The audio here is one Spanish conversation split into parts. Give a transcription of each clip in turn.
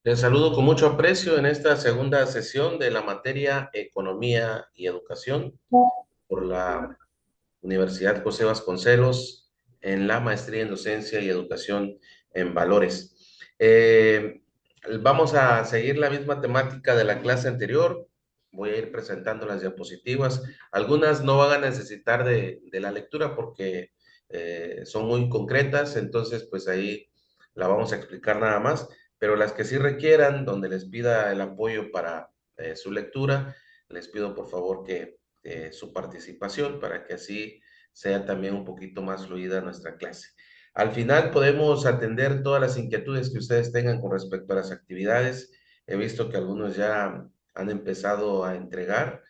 Les saludo con mucho aprecio en esta segunda sesión de la materia Economía y Educación por la Universidad José Vasconcelos en la maestría en Docencia y Educación en Valores. Vamos a seguir la misma temática de la clase anterior. Voy a ir presentando las diapositivas. Algunas no van a necesitar de la lectura porque son muy concretas, entonces pues ahí la vamos a explicar nada más, pero las que sí requieran, donde les pida el apoyo para su lectura, les pido por favor que su participación para que así sea también un poquito más fluida nuestra clase. Al final podemos atender todas las inquietudes que ustedes tengan con respecto a las actividades. He visto que algunos ya han empezado a entregar.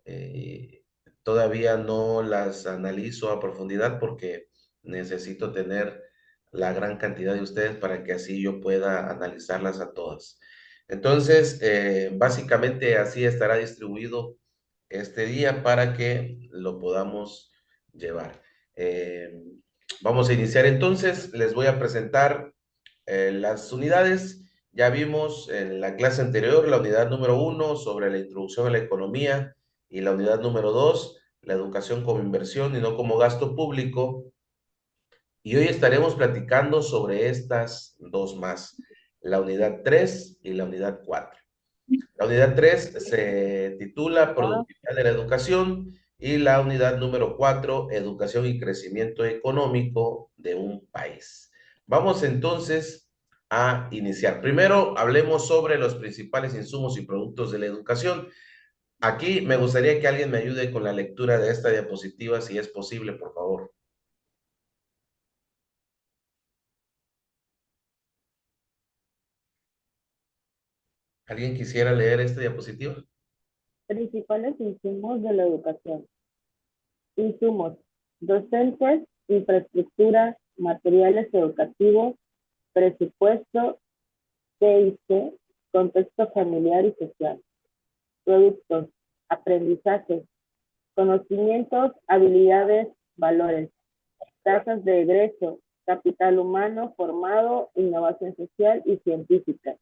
eh, Todavía no las analizo a profundidad porque necesito tener la gran cantidad de ustedes para que así yo pueda analizarlas a todas. Entonces, básicamente así estará distribuido este día para que lo podamos llevar. Eh, Vamos a iniciar entonces. Les voy a presentar las unidades. Ya vimos en la clase anterior la unidad número uno sobre la introducción a la economía y la unidad número dos, la educación como inversión y no como gasto público. Y hoy estaremos platicando sobre estas dos más, la unidad 3 y la unidad 4. La unidad 3 se titula Productividad de la Educación y la unidad número 4 Educación y Crecimiento Económico de un País. Vamos entonces a iniciar. Primero, hablemos sobre los principales insumos y productos de la educación. Aquí me gustaría que alguien me ayude con la lectura de esta diapositiva, si es posible, por favor. ¿Alguien quisiera leer esta diapositiva? Principales insumos de la educación. Insumos: docentes, infraestructura, materiales educativos, presupuesto, TIC, contexto familiar y social. Productos: aprendizaje, conocimientos, habilidades, valores, tasas de egreso, capital humano formado, innovación social y científica.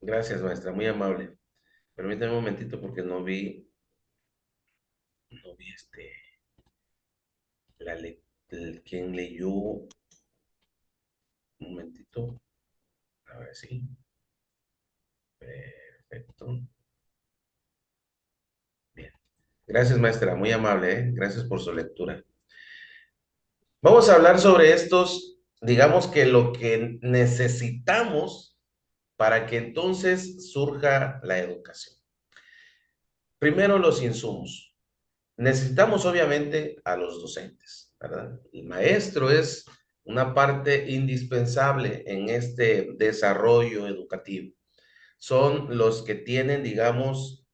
Gracias, maestra, muy amable. Permítame un momentito porque no vi quién leyó. Un momentito, a ver si. Perfecto. Bien. Gracias, maestra, muy amable, ¿eh? Gracias por su lectura. Vamos a hablar sobre estos, digamos que lo que necesitamos para que entonces surja la educación. Primero, los insumos. Necesitamos obviamente a los docentes, ¿verdad? El maestro es una parte indispensable en este desarrollo educativo. Son los que tienen, digamos,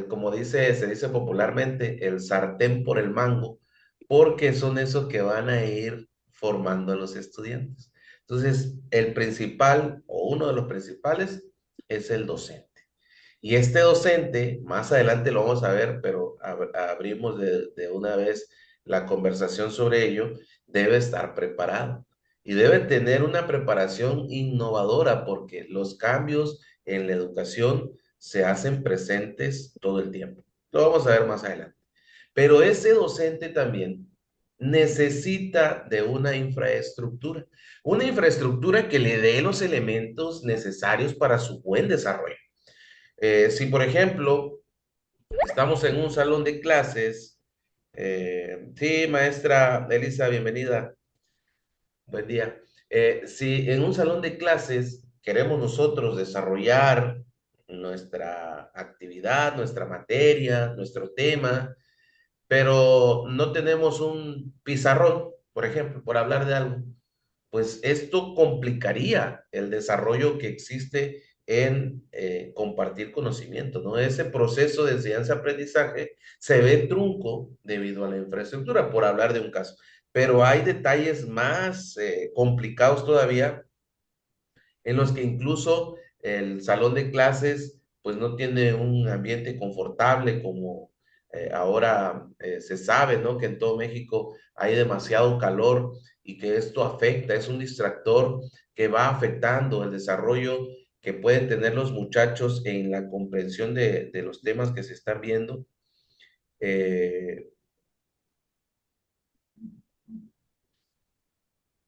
como se dice popularmente, el sartén por el mango, porque son esos que van a ir formando a los estudiantes. Entonces, el principal o uno de los principales es el docente. Y este docente, más adelante lo vamos a ver, pero abrimos de una vez la conversación sobre ello, debe estar preparado y debe tener una preparación innovadora porque los cambios en la educación se hacen presentes todo el tiempo. Lo vamos a ver más adelante. Pero ese docente también necesita de una infraestructura que le dé los elementos necesarios para su buen desarrollo. Si, por ejemplo, estamos en un salón de clases, sí, maestra Elisa, bienvenida, buen día. Si en un salón de clases queremos nosotros desarrollar nuestra actividad, nuestra materia, nuestro tema, pero no tenemos un pizarrón, por ejemplo, por hablar de algo, pues esto complicaría el desarrollo que existe en compartir conocimiento, ¿no? Ese proceso de enseñanza-aprendizaje se ve trunco debido a la infraestructura, por hablar de un caso. Pero hay detalles más complicados todavía en los que incluso el salón de clases pues no tiene un ambiente confortable como ahora se sabe, ¿no? Que en todo México hay demasiado calor y que esto afecta, es un distractor que va afectando el desarrollo que pueden tener los muchachos en la comprensión de los temas que se están viendo. Eh,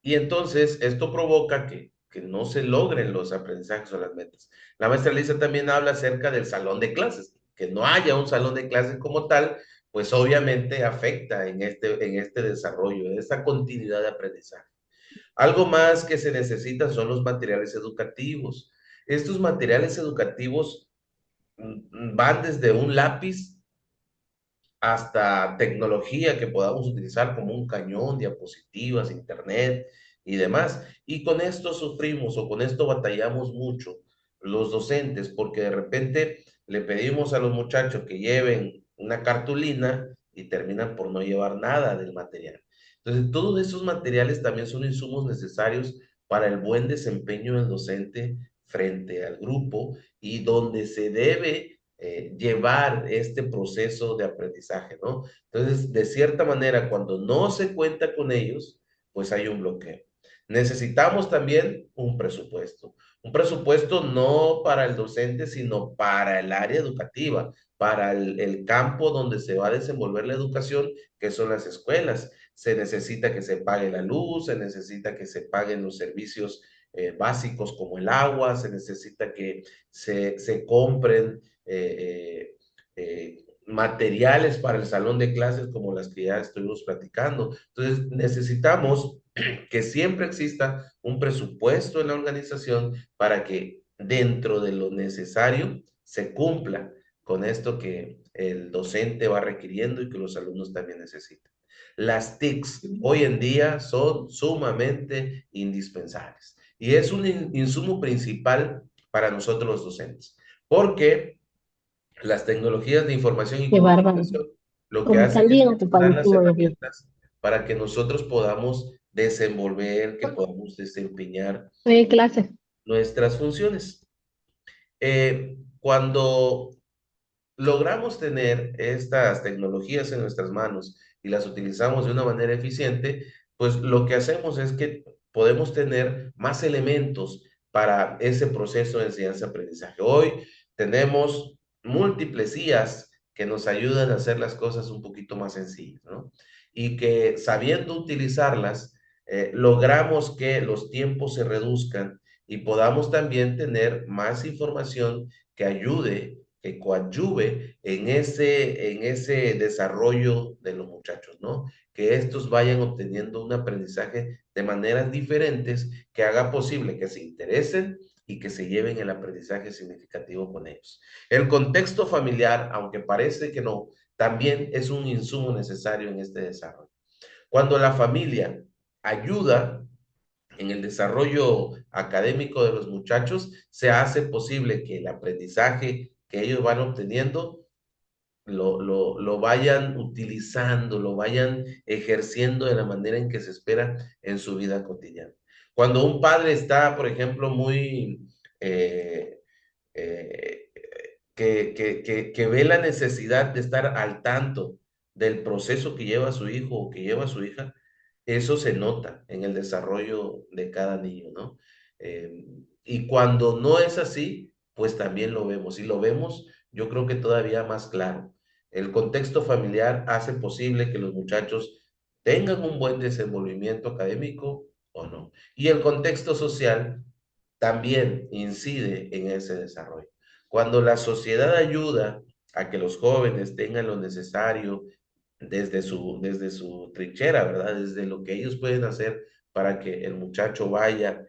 y entonces esto provoca que no se logren los aprendizajes o las metas. La maestra Lisa también habla acerca del salón de clases, que no haya un salón de clases como tal, pues obviamente afecta en este desarrollo, en esta continuidad de aprendizaje. Algo más que se necesita son los materiales educativos. Estos materiales educativos van desde un lápiz hasta tecnología que podamos utilizar como un cañón, diapositivas, internet y demás. Y con esto sufrimos o con esto batallamos mucho los docentes porque de repente le pedimos a los muchachos que lleven una cartulina y terminan por no llevar nada del material. Entonces, todos esos materiales también son insumos necesarios para el buen desempeño del docente frente al grupo y donde se debe llevar este proceso de aprendizaje, ¿no? Entonces, de cierta manera, cuando no se cuenta con ellos, pues hay un bloqueo. Necesitamos también un presupuesto no para el docente, sino para el área educativa, para el campo donde se va a desenvolver la educación, que son las escuelas. Se necesita que se pague la luz, se necesita que se paguen los servicios básicos como el agua, se necesita que se compren materiales para el salón de clases como las que ya estuvimos platicando. Entonces, necesitamos que siempre exista un presupuesto en la organización para que dentro de lo necesario se cumpla con esto que el docente va requiriendo y que los alumnos también necesitan. Las TICs hoy en día son sumamente indispensables y es un insumo principal para nosotros los docentes, porque las tecnologías de información y Qué bárbaro. comunicación lo que Como hacen están es bien que nos dan las ocupadísimos los días. herramientas para que nosotros podamos desenvolver, que podamos desempeñar Oye, clase. nuestras funciones. Cuando logramos tener estas tecnologías en nuestras manos y las utilizamos de una manera eficiente, pues lo que hacemos es que podemos tener más elementos para ese proceso de enseñanza-aprendizaje. Hoy tenemos múltiples IAs que nos ayudan a hacer las cosas un poquito más sencillas, ¿no? Y que sabiendo utilizarlas, logramos que los tiempos se reduzcan y podamos también tener más información que ayude, que coadyuve en ese desarrollo de los muchachos, ¿no? Que estos vayan obteniendo un aprendizaje de maneras diferentes que haga posible que se interesen y que se lleven el aprendizaje significativo con ellos. El contexto familiar, aunque parece que no, también es un insumo necesario en este desarrollo. Cuando la familia ayuda en el desarrollo académico de los muchachos, se hace posible que el aprendizaje que ellos van obteniendo lo vayan utilizando, lo vayan ejerciendo de la manera en que se espera en su vida cotidiana. Cuando un padre está, por ejemplo, muy eh, eh, que ve la necesidad de estar al tanto del proceso que lleva su hijo o que lleva su hija, eso se nota en el desarrollo de cada niño, ¿no? Eh, y cuando no es así, pues también lo vemos. Y lo vemos, yo creo que todavía más claro. El contexto familiar hace posible que los muchachos tengan un buen desenvolvimiento académico o no. Y el contexto social también incide en ese desarrollo. Cuando la sociedad ayuda a que los jóvenes tengan lo necesario desde su trinchera, ¿verdad? Desde lo que ellos pueden hacer para que el muchacho vaya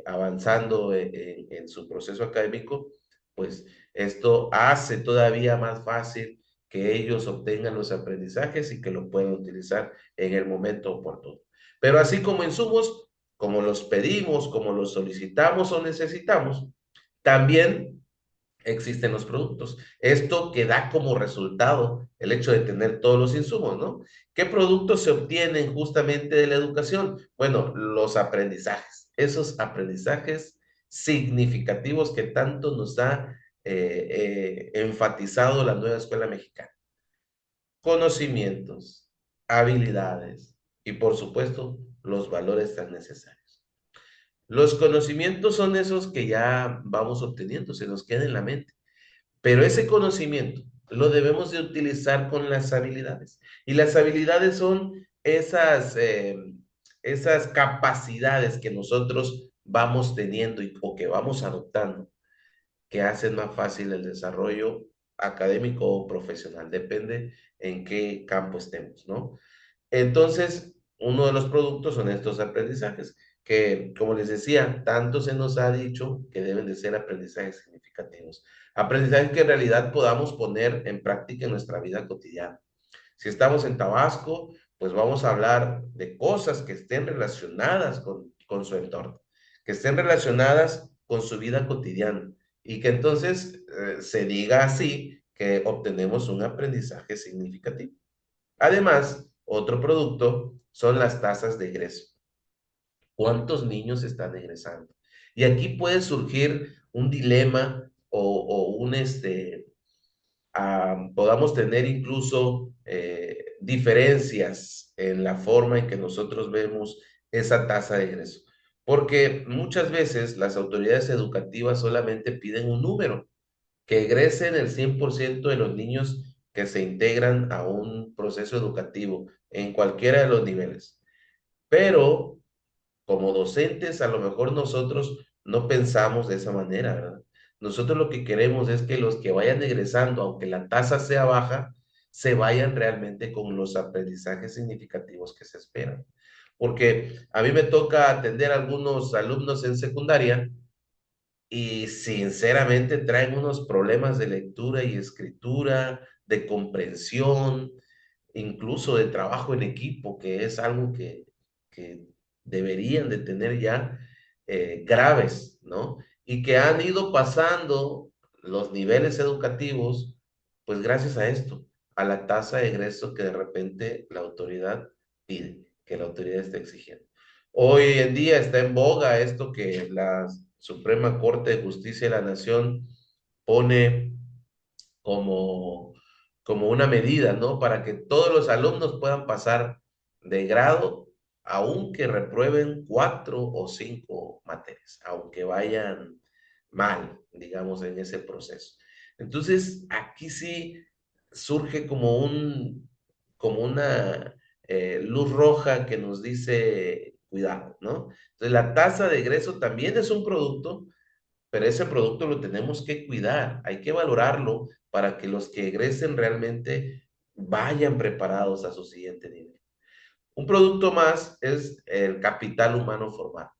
avanzando en su proceso académico, pues esto hace todavía más fácil que ellos obtengan los aprendizajes y que lo puedan utilizar en el momento oportuno. Pero así como insumos, como los pedimos, como los solicitamos o necesitamos, también existen los productos. Esto que da como resultado el hecho de tener todos los insumos, ¿no? ¿Qué productos se obtienen justamente de la educación? Bueno, los aprendizajes, esos aprendizajes significativos que tanto nos ha enfatizado la nueva escuela mexicana. Conocimientos, habilidades y por supuesto los valores tan necesarios. Los conocimientos son esos que ya vamos obteniendo, se nos queda en la mente. Pero ese conocimiento lo debemos de utilizar con las habilidades. Y las habilidades son esas capacidades que nosotros vamos teniendo o que vamos adoptando, que hacen más fácil el desarrollo académico o profesional. Depende en qué campo estemos, ¿no? Entonces, uno de los productos son estos aprendizajes, que, como les decía, tanto se nos ha dicho que deben de ser aprendizajes significativos. Aprendizajes que en realidad podamos poner en práctica en nuestra vida cotidiana. Si estamos en Tabasco, pues vamos a hablar de cosas que estén relacionadas con su entorno, que estén relacionadas con su vida cotidiana y que entonces se diga así que obtenemos un aprendizaje significativo. Además, otro producto son las tasas de egreso. ¿Cuántos niños están egresando? Y aquí puede surgir un dilema o podamos tener incluso diferencias en la forma en que nosotros vemos esa tasa de egreso. Porque muchas veces las autoridades educativas solamente piden un número, que egresen el 100% de los niños que se integran a un proceso educativo en cualquiera de los niveles. Pero como docentes, a lo mejor nosotros no pensamos de esa manera, ¿verdad? Nosotros lo que queremos es que los que vayan egresando, aunque la tasa sea baja, se vayan realmente con los aprendizajes significativos que se esperan. Porque a mí me toca atender a algunos alumnos en secundaria y sinceramente traen unos problemas de lectura y escritura, de comprensión, incluso de trabajo en equipo, que es algo que deberían de tener ya graves, ¿no? Y que han ido pasando los niveles educativos, pues gracias a esto, a la tasa de egreso que de repente la autoridad pide, que la autoridad está exigiendo. Hoy en día está en boga esto que la Suprema Corte de Justicia de la Nación pone como, como una medida, ¿no? Para que todos los alumnos puedan pasar de grado, aunque reprueben 4 o 5 materias, aunque vayan mal, digamos, en ese proceso. Entonces, aquí sí surge como una luz roja que nos dice, cuidado, ¿no? Entonces, la tasa de egreso también es un producto, pero ese producto lo tenemos que cuidar, hay que valorarlo para que los que egresen realmente vayan preparados a su siguiente nivel. Un producto más es el capital humano formado.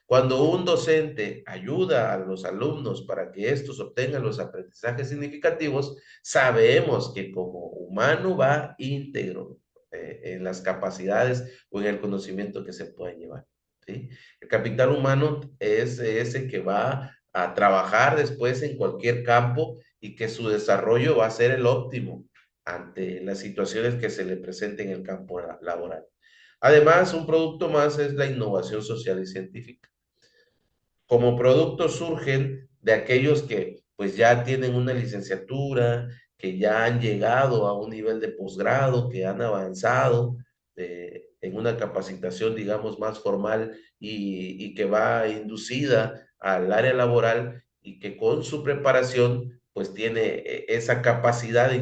Cuando un docente ayuda a los alumnos para que estos obtengan los aprendizajes significativos, sabemos que como humano va íntegro en las capacidades o en el conocimiento que se pueden llevar. ¿Sí? El capital humano es ese que va a trabajar después en cualquier campo y que su desarrollo va a ser el óptimo ante las situaciones que se le presenten en el campo laboral. Además, un producto más es la innovación social y científica. Como productos surgen de aquellos que pues ya tienen una licenciatura, que ya han llegado a un nivel de posgrado, que han avanzado en una capacitación, digamos, más formal y que va inducida al área laboral y que con su preparación pues tiene esa capacidad de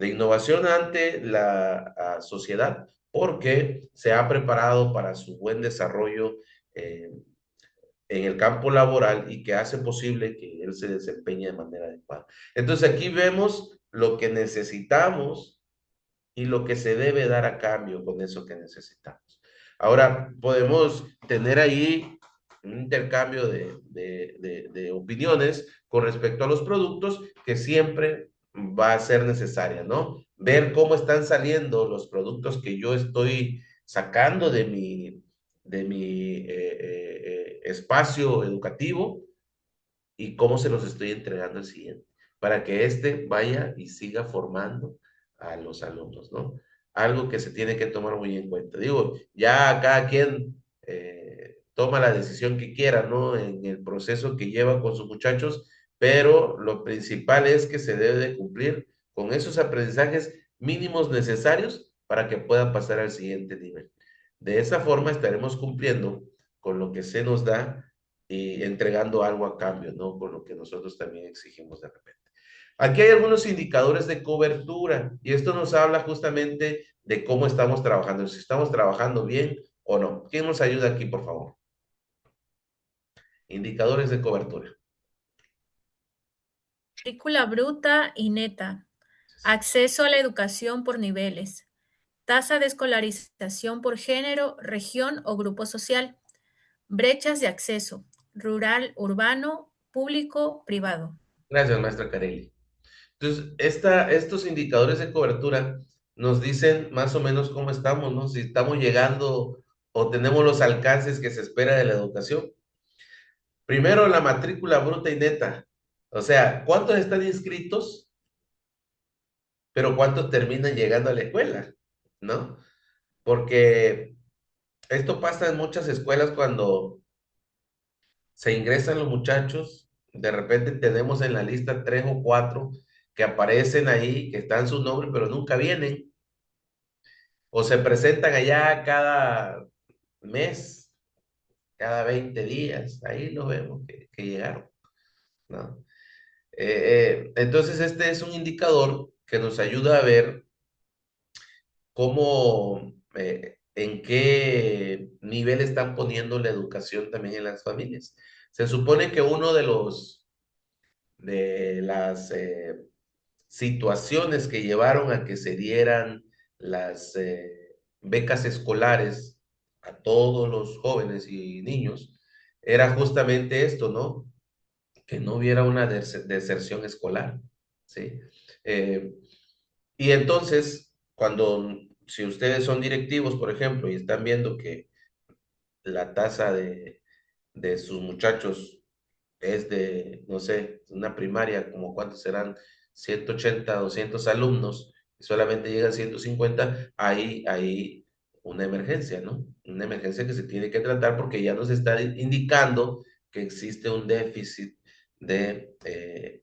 innovación ante la sociedad, porque se ha preparado para su buen desarrollo en el campo laboral y que hace posible que él se desempeñe de manera adecuada. Entonces aquí vemos lo que necesitamos y lo que se debe dar a cambio con eso que necesitamos. Ahora, podemos tener ahí un intercambio de opiniones con respecto a los productos que siempre va a ser necesaria, ¿no? Ver cómo están saliendo los productos que yo estoy sacando de mi espacio educativo y cómo se los estoy entregando al siguiente, para que éste vaya y siga formando a los alumnos, ¿no? Algo que se tiene que tomar muy en cuenta. Digo, ya cada quien toma la decisión que quiera, ¿no? En el proceso que lleva con sus muchachos, pero lo principal es que se debe de cumplir con esos aprendizajes mínimos necesarios para que puedan pasar al siguiente nivel. De esa forma estaremos cumpliendo con lo que se nos da y entregando algo a cambio, ¿no? Con lo que nosotros también exigimos de repente. Aquí hay algunos indicadores de cobertura y esto nos habla justamente de cómo estamos trabajando, si estamos trabajando bien o no. ¿Quién nos ayuda aquí, por favor? Indicadores de cobertura. Matrícula bruta y neta. Acceso a la educación por niveles. Tasa de escolarización por género, región o grupo social. Brechas de acceso. Rural, urbano, público, privado. Gracias, maestra Carelli. Entonces, estos indicadores de cobertura nos dicen más o menos cómo estamos, ¿no? Si estamos llegando o tenemos los alcances que se espera de la educación. Primero, la matrícula bruta y neta. O sea, ¿cuántos están inscritos? Pero ¿cuántos terminan llegando a la escuela? ¿No? Porque esto pasa en muchas escuelas cuando se ingresan los muchachos, de repente tenemos en la lista tres o cuatro que aparecen ahí, que están su nombre, pero nunca vienen, o se presentan allá cada mes, cada 20 días, ahí lo vemos que llegaron, ¿no? Entonces, este es un indicador que nos ayuda a ver cómo, en qué nivel están poniendo la educación también en las familias. Se supone que uno de las situaciones que llevaron a que se dieran las becas escolares a todos los jóvenes y niños era justamente esto, ¿no? Que no hubiera una deserción escolar, ¿sí? Eh, y entonces, si ustedes son directivos, por ejemplo, y están viendo que la tasa de sus muchachos es de, no sé, una primaria, como cuántos serán, 180, 200 alumnos, y solamente llegan 150, hay una emergencia, ¿no? Una emergencia que se tiene que tratar porque ya nos está indicando que existe un déficit de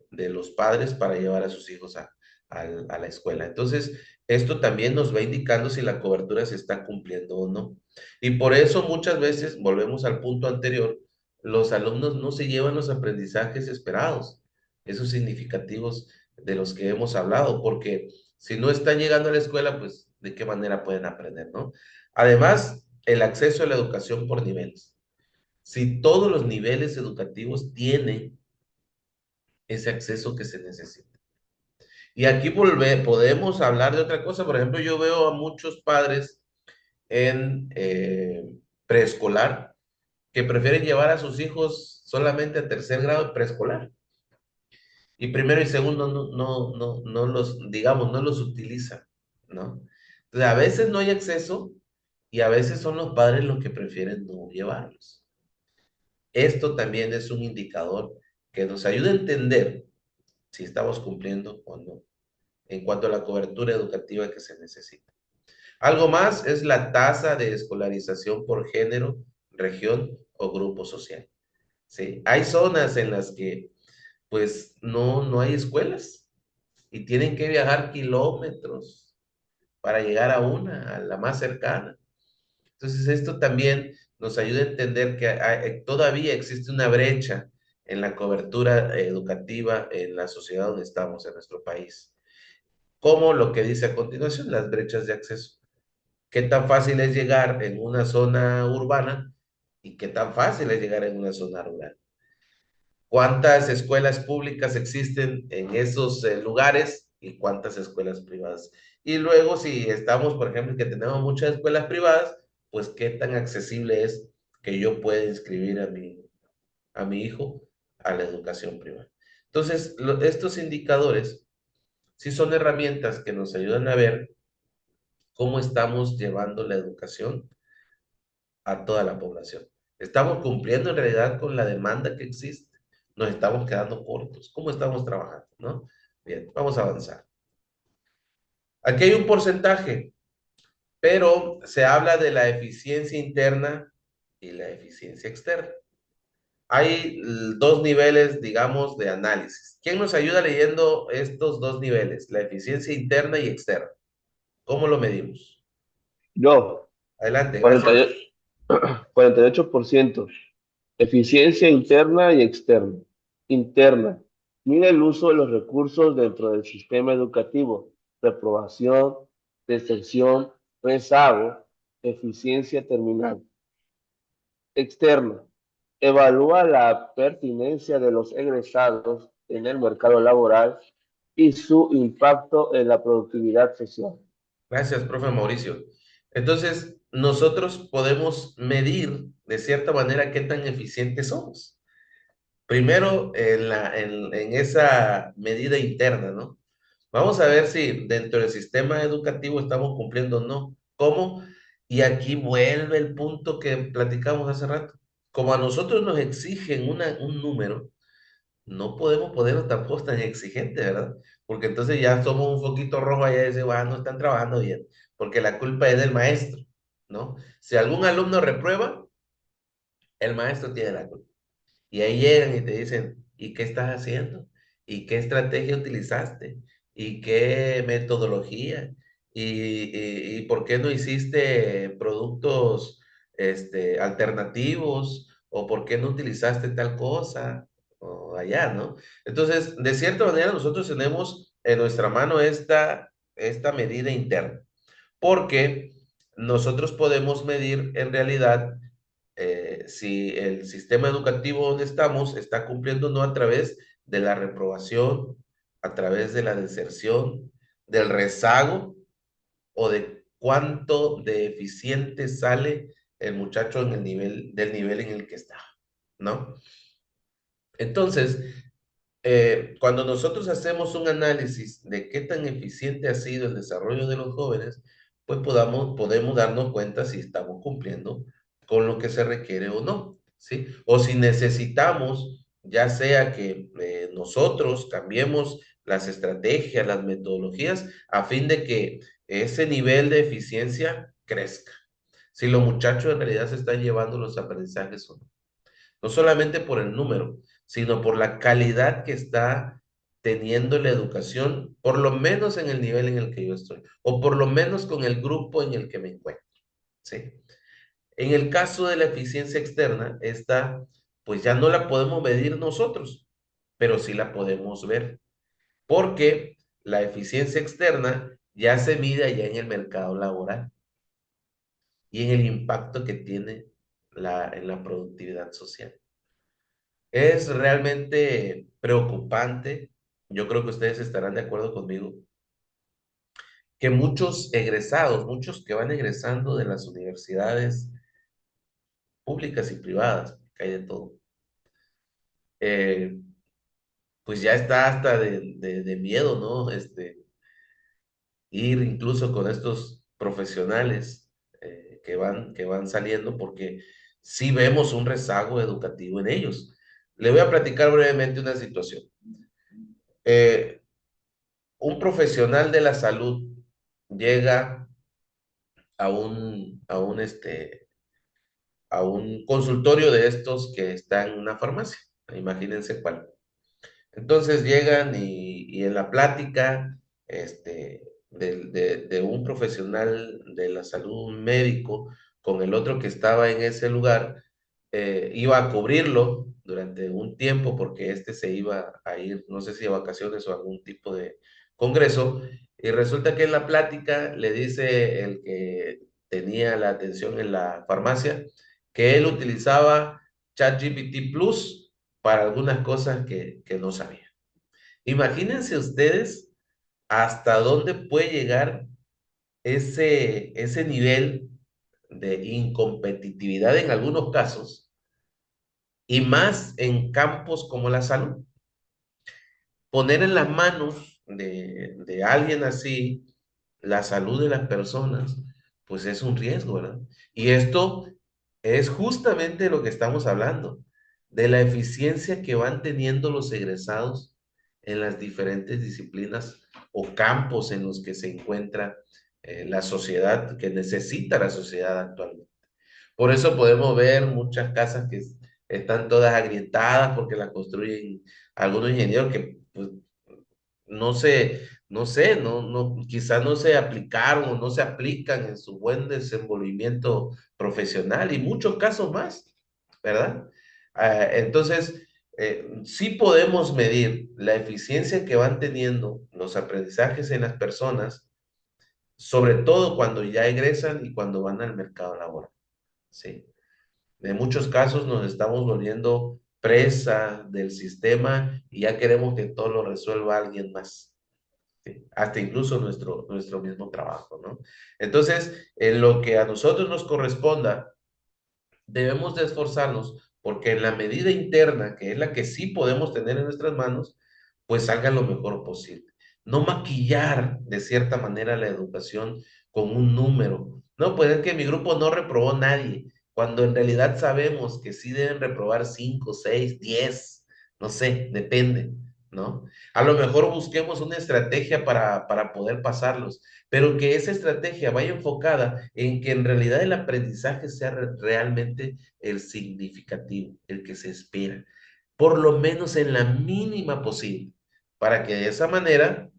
los padres para llevar a sus hijos a la escuela. Entonces, esto también nos va indicando si la cobertura se está cumpliendo o no. Y por eso muchas veces, volvemos al punto anterior, los alumnos no se llevan los aprendizajes esperados, esos significativos de los que hemos hablado, porque si no están llegando a la escuela, pues de qué manera pueden aprender, ¿no? Además, el acceso a la educación por niveles. Si todos los niveles educativos tienen ese acceso que se necesita. Y aquí podemos hablar de otra cosa. Por ejemplo, yo veo a muchos padres en preescolar que prefieren llevar a sus hijos solamente a tercer grado de preescolar. Y primero y segundo no los, digamos, no los utilizan, ¿no? Entonces, a veces no hay acceso y a veces son los padres los que prefieren no llevarlos. Esto también es un indicador que nos ayuda a entender si estamos cumpliendo o no en cuanto a la cobertura educativa que se necesita. Algo más es la tasa de escolarización por género, región o grupo social. ¿Sí? Hay zonas en las que pues no hay escuelas y tienen que viajar kilómetros para llegar a a la más cercana. Entonces, esto también nos ayuda a entender que todavía existe una brecha en la cobertura educativa en la sociedad donde estamos, en nuestro país. Como lo que dice a continuación, las brechas de acceso. ¿Qué tan fácil es llegar en una zona urbana y qué tan fácil es llegar en una zona rural? ¿Cuántas escuelas públicas existen en esos lugares y cuántas escuelas privadas? Y luego, si estamos, por ejemplo, que tenemos muchas escuelas privadas, pues qué tan accesible es que yo pueda inscribir a mi hijo a la educación privada. Entonces, estos indicadores sí son herramientas que nos ayudan a ver cómo estamos llevando la educación a toda la población. ¿Estamos cumpliendo en realidad con la demanda que existe? ¿Nos estamos quedando cortos? ¿Cómo estamos trabajando? ¿No? Bien, vamos a avanzar. Aquí hay un porcentaje, pero se habla de la eficiencia interna y la eficiencia externa. Hay dos niveles, digamos, de análisis. ¿Quién nos ayuda leyendo estos dos niveles? La eficiencia interna y externa. ¿Cómo lo medimos? Yo, Adelante, gracias. 48, 48%. Eficiencia interna y externa. Interna. Mide el uso de los recursos dentro del sistema educativo. Reprobación, deserción, rezago, eficiencia terminal. Externa. Evalúa la pertinencia de los egresados en el mercado laboral y su impacto en la productividad social. Gracias, profe Mauricio. Entonces, nosotros podemos medir de cierta manera qué tan eficientes somos. Primero, en esa medida interna, ¿no? Vamos a ver si dentro del sistema educativo estamos cumpliendo o no. ¿Cómo? Y aquí vuelve el punto que platicamos hace rato. Como a nosotros nos exigen un número, no podemos ponernos tampoco tan exigentes, ¿verdad? Porque entonces ya somos un foquito rojo allá y decimos, no están trabajando bien, porque la culpa es del maestro, ¿no? Si algún alumno reprueba, el maestro tiene la culpa. Y ahí llegan y te dicen, ¿y qué estás haciendo? ¿Y qué estrategia utilizaste? ¿Y qué metodología? ¿Y por qué no hiciste productos alternativos? ¿O por qué no utilizaste tal cosa? O allá, ¿no? Entonces, de cierta manera, nosotros tenemos en nuestra mano esta medida interna, porque nosotros podemos medir en realidad si el sistema educativo donde estamos está cumpliendo o no a través de la reprobación, a través de la deserción, del rezago o de cuánto de eficiente sale el muchacho en el del nivel en el que está, ¿no? Entonces, cuando nosotros hacemos un análisis de qué tan eficiente ha sido el desarrollo de los jóvenes, pues podemos darnos cuenta si estamos cumpliendo con lo que se requiere o no, ¿sí? O si necesitamos, ya sea que nosotros cambiemos las estrategias, las metodologías, a fin de que ese nivel de eficiencia crezca. Si los muchachos en realidad se están llevando los aprendizajes o no. No solamente por el número, sino por la calidad que está teniendo la educación, por lo menos en el nivel en el que yo estoy, o por lo menos con el grupo en el que me encuentro, ¿sí? En el caso de la eficiencia externa, esta, pues ya no la podemos medir nosotros, pero sí la podemos ver, porque la eficiencia externa ya se mide allá en el mercado laboral y en el impacto que tiene en la productividad social. Es realmente preocupante, yo creo que ustedes estarán de acuerdo conmigo, que muchos egresados, muchos que van egresando de las universidades públicas y privadas, que hay de todo, eh, pues ya está hasta de miedo, ¿no? Ir incluso con estos profesionales que van saliendo, porque sí vemos un rezago educativo en ellos. Le voy a platicar brevemente una situación. Eh, un profesional de la salud llega a un consultorio de estos que está en una farmacia. Imagínense cuál. Entonces llegan y en la plática de un profesional de la salud, un médico, con el otro que estaba en ese lugar, iba a cubrirlo durante un tiempo porque este se iba a ir, no sé si a vacaciones o a algún tipo de congreso, y resulta que en la plática le dice el que tenía la atención en la farmacia que él utilizaba ChatGPT Plus para algunas cosas que no sabía. Imagínense ustedes hasta dónde puede llegar ese nivel de incompetitividad en algunos casos y más en campos como la salud. Poner en las manos de alguien así la salud de las personas, pues es un riesgo, ¿verdad? Y esto es justamente lo que estamos hablando, de la eficiencia que van teniendo los egresados en las diferentes disciplinas o campos en los que se encuentra la sociedad, que necesita la sociedad actualmente. Por eso podemos ver muchas casas que están todas agrietadas porque las construyen algunos ingenieros que pues, no se, no sé, quizás no se aplicaron o no se aplican en su buen desenvolvimiento profesional y muchos casos más, ¿verdad? Entonces, sí podemos medir la eficiencia que van teniendo los aprendizajes en las personas, sobre todo cuando ya egresan y cuando van al mercado laboral, ¿sí? En muchos casos nos estamos volviendo presa del sistema y ya queremos que todo lo resuelva alguien más. ¿Sí? Hasta incluso nuestro mismo trabajo, ¿no? Entonces, en lo que a nosotros nos corresponda, debemos de esforzarnos porque en la medida interna, que es la que sí podemos tener en nuestras manos, pues salga lo mejor posible. No maquillar de cierta manera la educación con un número. No, pues es que mi grupo no reprobó nadie, cuando en realidad sabemos que sí deben reprobar 5, 6, 10, no sé, depende, ¿no? A lo mejor busquemos una estrategia para poder pasarlos, pero que esa estrategia vaya enfocada en que en realidad el aprendizaje sea realmente el significativo, el que se espera, por lo menos en la mínima posible, para que de esa manera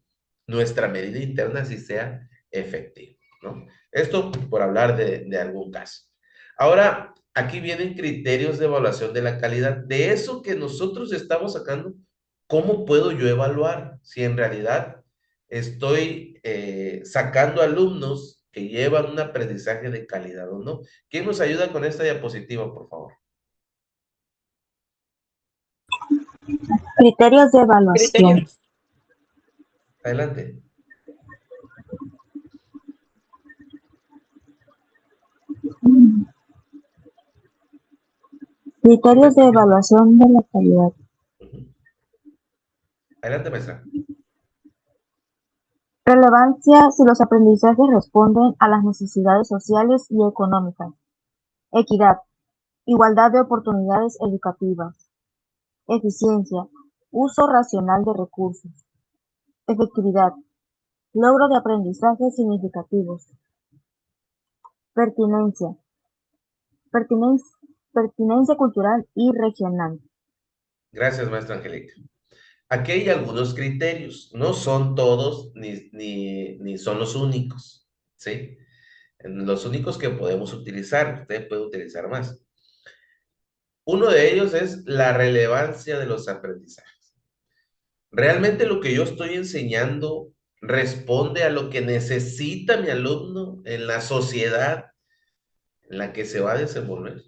nuestra medida interna sí sea efectiva, ¿no? Esto por hablar de algún caso. Ahora, aquí vienen criterios de evaluación de la calidad. De eso que nosotros estamos sacando, ¿cómo puedo yo evaluar si en realidad estoy sacando alumnos que llevan un aprendizaje de calidad o no? ¿Quién nos ayuda con esta diapositiva, por favor? Criterios de evaluación. Adelante. Criterios de evaluación de la calidad. Adelante, maestra. Relevancia si los aprendizajes responden a las necesidades sociales y económicas. Equidad. Igualdad de oportunidades educativas. Eficiencia. Uso racional de recursos. Efectividad. Logro de aprendizajes significativos. Pertinencia. Pertinencia cultural y regional. Gracias, maestra Angélica. Aquí hay algunos criterios, no son todos ni son los únicos, ¿sí? Los únicos que podemos utilizar, usted puede utilizar más. Uno de ellos es la relevancia de los aprendizajes. ¿Realmente lo que yo estoy enseñando responde a lo que necesita mi alumno en la sociedad en la que se va a desenvolver?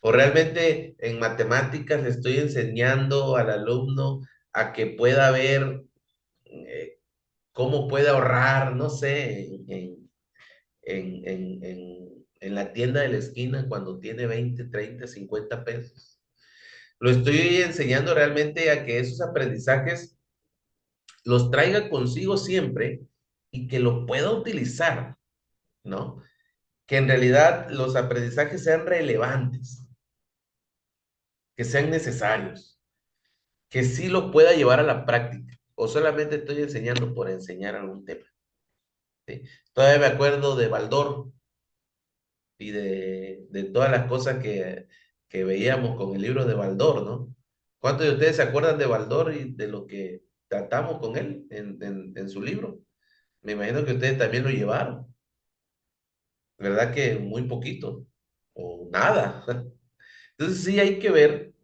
¿O realmente en matemáticas le estoy enseñando al alumno a que pueda ver eh, cómo puede ahorrar, no sé, en la tienda de la esquina cuando tiene 20, 30, 50 pesos? Lo estoy enseñando realmente a que esos aprendizajes los traiga consigo siempre y que lo pueda utilizar, ¿no? Que en realidad los aprendizajes sean relevantes, que sean necesarios, que sí lo pueda llevar a la práctica, o solamente estoy enseñando por enseñar algún tema, ¿sí? Todavía me acuerdo de Baldor y de todas las cosas que veíamos con el libro de Baldor, ¿no? ¿Cuántos de ustedes se acuerdan de Baldor y de lo que tratamos con él en su libro? Me imagino que ustedes también lo llevaron, ¿verdad? Que muy poquito o nada. Entonces sí hay que ver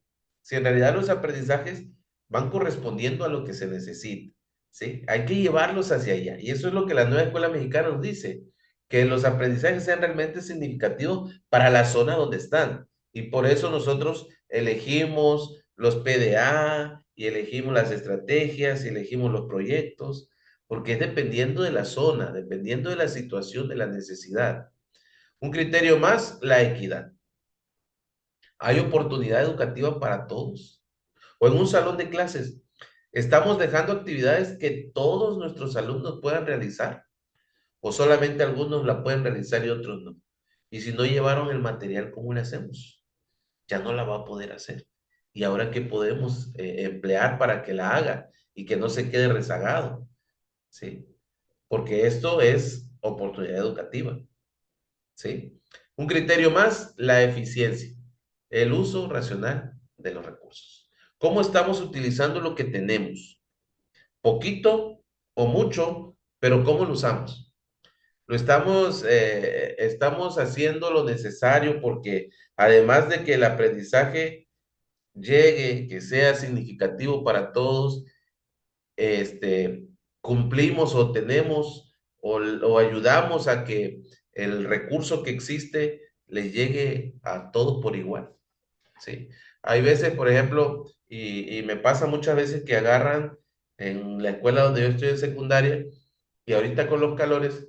si en realidad los aprendizajes van correspondiendo a lo que se necesita, ¿sí? Hay que llevarlos hacia allá. Y eso es lo que la nueva escuela mexicana nos dice, que los aprendizajes sean realmente significativos para la zona donde están. Y por eso nosotros elegimos los PDA y elegimos las estrategias y elegimos los proyectos, porque es dependiendo de la zona, dependiendo de la situación, de la necesidad. Un criterio más, la equidad. Hay oportunidad educativa para todos. O en un salón de clases, ¿estamos dejando actividades que todos nuestros alumnos puedan realizar? ¿O solamente algunos la pueden realizar y otros no? Y si no llevaron el material, ¿cómo le hacemos? Ya no la va a poder hacer. ¿Y ahora qué podemos emplear para que la haga y que no se quede rezagado? ¿Sí? Porque esto es oportunidad educativa. ¿Sí? Un criterio más, la eficiencia, el uso racional de los recursos. ¿Cómo estamos utilizando lo que tenemos? ¿Poquito o mucho, pero ¿cómo lo usamos? Estamos haciendo lo necesario porque además de que el aprendizaje llegue, que sea significativo para todos, este, cumplimos o tenemos o ayudamos a que el recurso que existe le llegue a todos por igual, ¿sí? Hay veces, por ejemplo, y me pasa muchas veces que agarran en la escuela donde yo estoy en secundaria y ahorita con los calores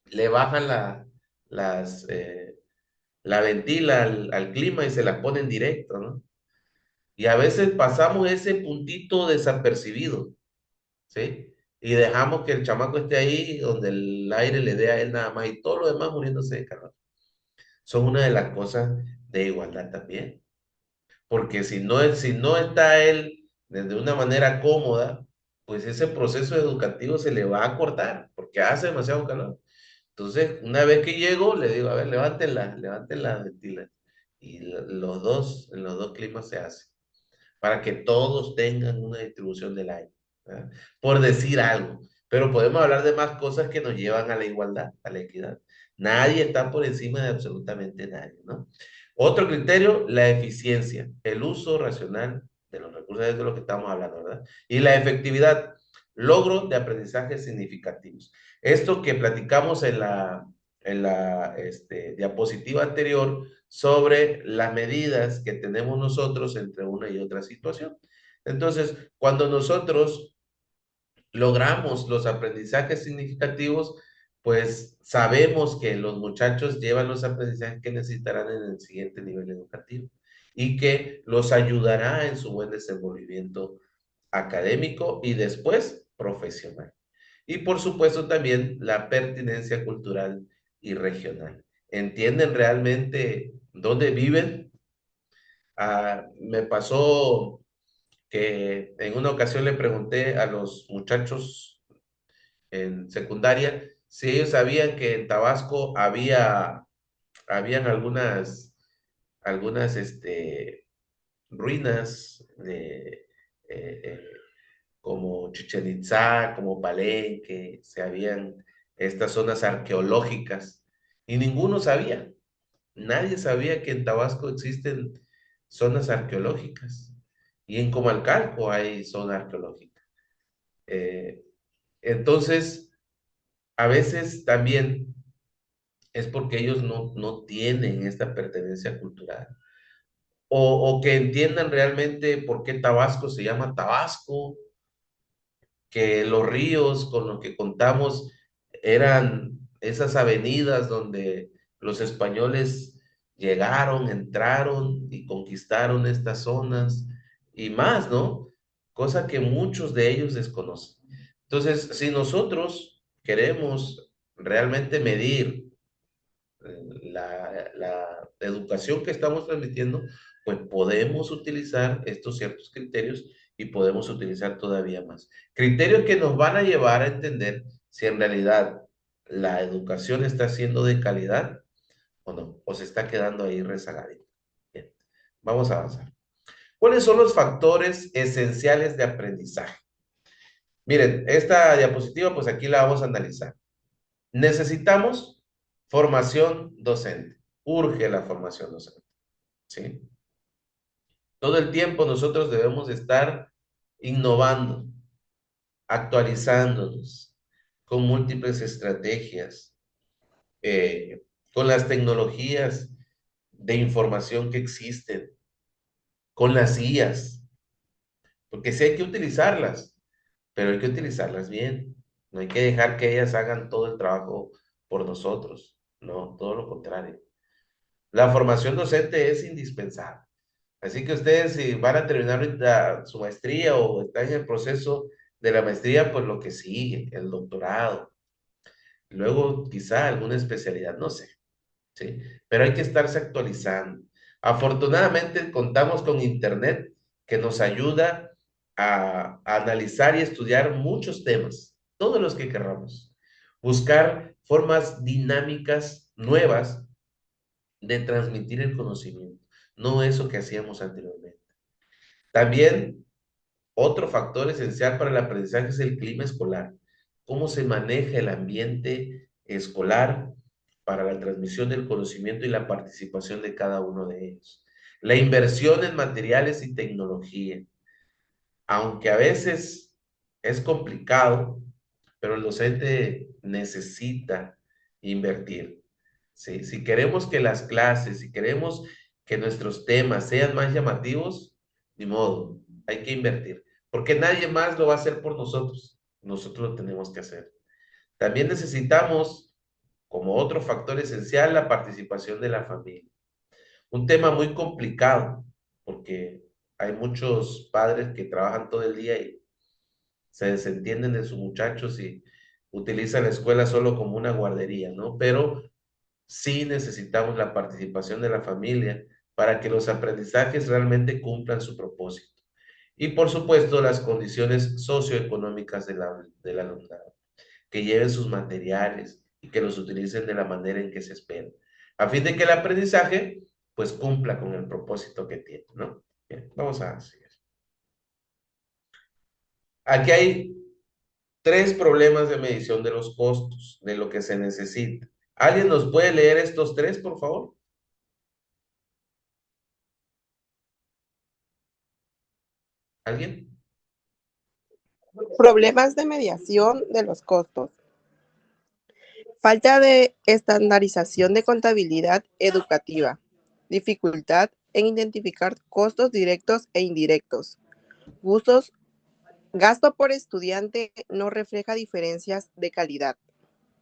le bajan las, la ventila al clima y se la ponen directo, ¿no? Y a veces pasamos ese puntito desapercibido, ¿sí? Y dejamos que el chamaco esté ahí donde el aire le dé a él nada más y todo lo demás muriéndose de calor. Son una de las cosas de igualdad también. Porque si no está él desde una manera cómoda, pues ese proceso educativo se le va a cortar porque hace demasiado calor. Entonces, una vez que llego, le digo, a ver, levanten la ventila. Y en los dos climas se hace para que todos tengan una distribución del aire, ¿verdad? Por decir algo. Pero podemos hablar de más cosas que nos llevan a la igualdad, a la equidad. Nadie está por encima de absolutamente nadie, ¿no? Otro criterio, la eficiencia, el uso racional de los recursos, es de lo que estamos hablando, ¿verdad? Y la efectividad, logro de aprendizaje significativos. Esto que platicamos en la diapositiva anterior, sobre las medidas que tenemos nosotros entre una y otra situación. Entonces, cuando nosotros logramos los aprendizajes significativos, pues sabemos que los muchachos llevan los aprendizajes que necesitarán en el siguiente nivel educativo y que los ayudará en su buen desenvolvimiento académico y después profesional. Y por supuesto también la pertinencia cultural y regional. ¿Entienden realmente dónde viven? Me pasó que en una ocasión le pregunté a los muchachos en secundaria si ellos sabían que en Tabasco habían algunas ruinas como Chichen Itzá, como Palenque, se habían estas zonas arqueológicas y ninguno sabía. Nadie sabía que en Tabasco existen zonas arqueológicas y en Comalcalco hay zona arqueológica. Eh, entonces, a veces también es porque ellos no tienen esta pertenencia cultural o que entiendan realmente por qué Tabasco se llama Tabasco, que los ríos con los que contamos eran esas avenidas donde los españoles llegaron, entraron y conquistaron estas zonas y más, ¿no? Cosa que muchos de ellos desconocen. Entonces, si nosotros queremos realmente medir la educación que estamos transmitiendo, pues podemos utilizar estos ciertos criterios y podemos utilizar todavía más. Criterios que nos van a llevar a entender si en realidad la educación está siendo de calidad o no, o se está quedando ahí rezagadita. Bien, vamos a avanzar. ¿Cuáles son los factores esenciales de aprendizaje? Miren, esta diapositiva, pues aquí la vamos a analizar. Necesitamos formación docente. Urge la formación docente. ¿Sí? Todo el tiempo nosotros debemos estar innovando, actualizándonos con múltiples estrategias, eh, con las tecnologías de información que existen, con las IAs, porque sí hay que utilizarlas, pero hay que utilizarlas bien. No hay que dejar que ellas hagan todo el trabajo por nosotros. No, todo lo contrario. La formación docente es indispensable. Así que ustedes, si van a terminar ahorita su maestría o están en el proceso de la maestría, pues lo que sigue, el doctorado. Luego, quizá alguna especialidad, no sé, ¿sí? Pero hay que estarse actualizando. Afortunadamente, contamos con Internet que nos ayuda a analizar y estudiar muchos temas, todos los que querramos. Buscar formas dinámicas nuevas de transmitir el conocimiento, no eso que hacíamos anteriormente. También otro factor esencial para el aprendizaje es el clima escolar. Cómo se maneja el ambiente escolar para la transmisión del conocimiento y la participación de cada uno de ellos. La inversión en materiales y tecnología. Aunque a veces es complicado, pero el docente necesita invertir. ¿Sí? Si queremos que las clases, si queremos que nuestros temas sean más llamativos, ni modo, hay que invertir, porque nadie más lo va a hacer por nosotros lo tenemos que hacer. También necesitamos, como otro factor esencial, la participación de la familia. Un tema muy complicado, porque hay muchos padres que trabajan todo el día y se desentienden de sus muchachos y utilizan la escuela solo como una guardería, ¿no? Pero sí necesitamos la participación de la familia para que los aprendizajes realmente cumplan su propósito. Y por supuesto, las condiciones socioeconómicas del alumnado, que lleven sus materiales y que los utilicen de la manera en que se espera, a fin de que el aprendizaje pues cumpla con el propósito que tiene, ¿no? Bien, vamos a seguir. Aquí hay 3 problemas de medición de los costos, de lo que se necesita. ¿Alguien nos puede leer estos 3, por favor? ¿Alguien? Problemas de mediación de los costos. Falta de estandarización de contabilidad educativa. Dificultad en identificar costos directos e indirectos. Gasto por estudiante no refleja diferencias de calidad.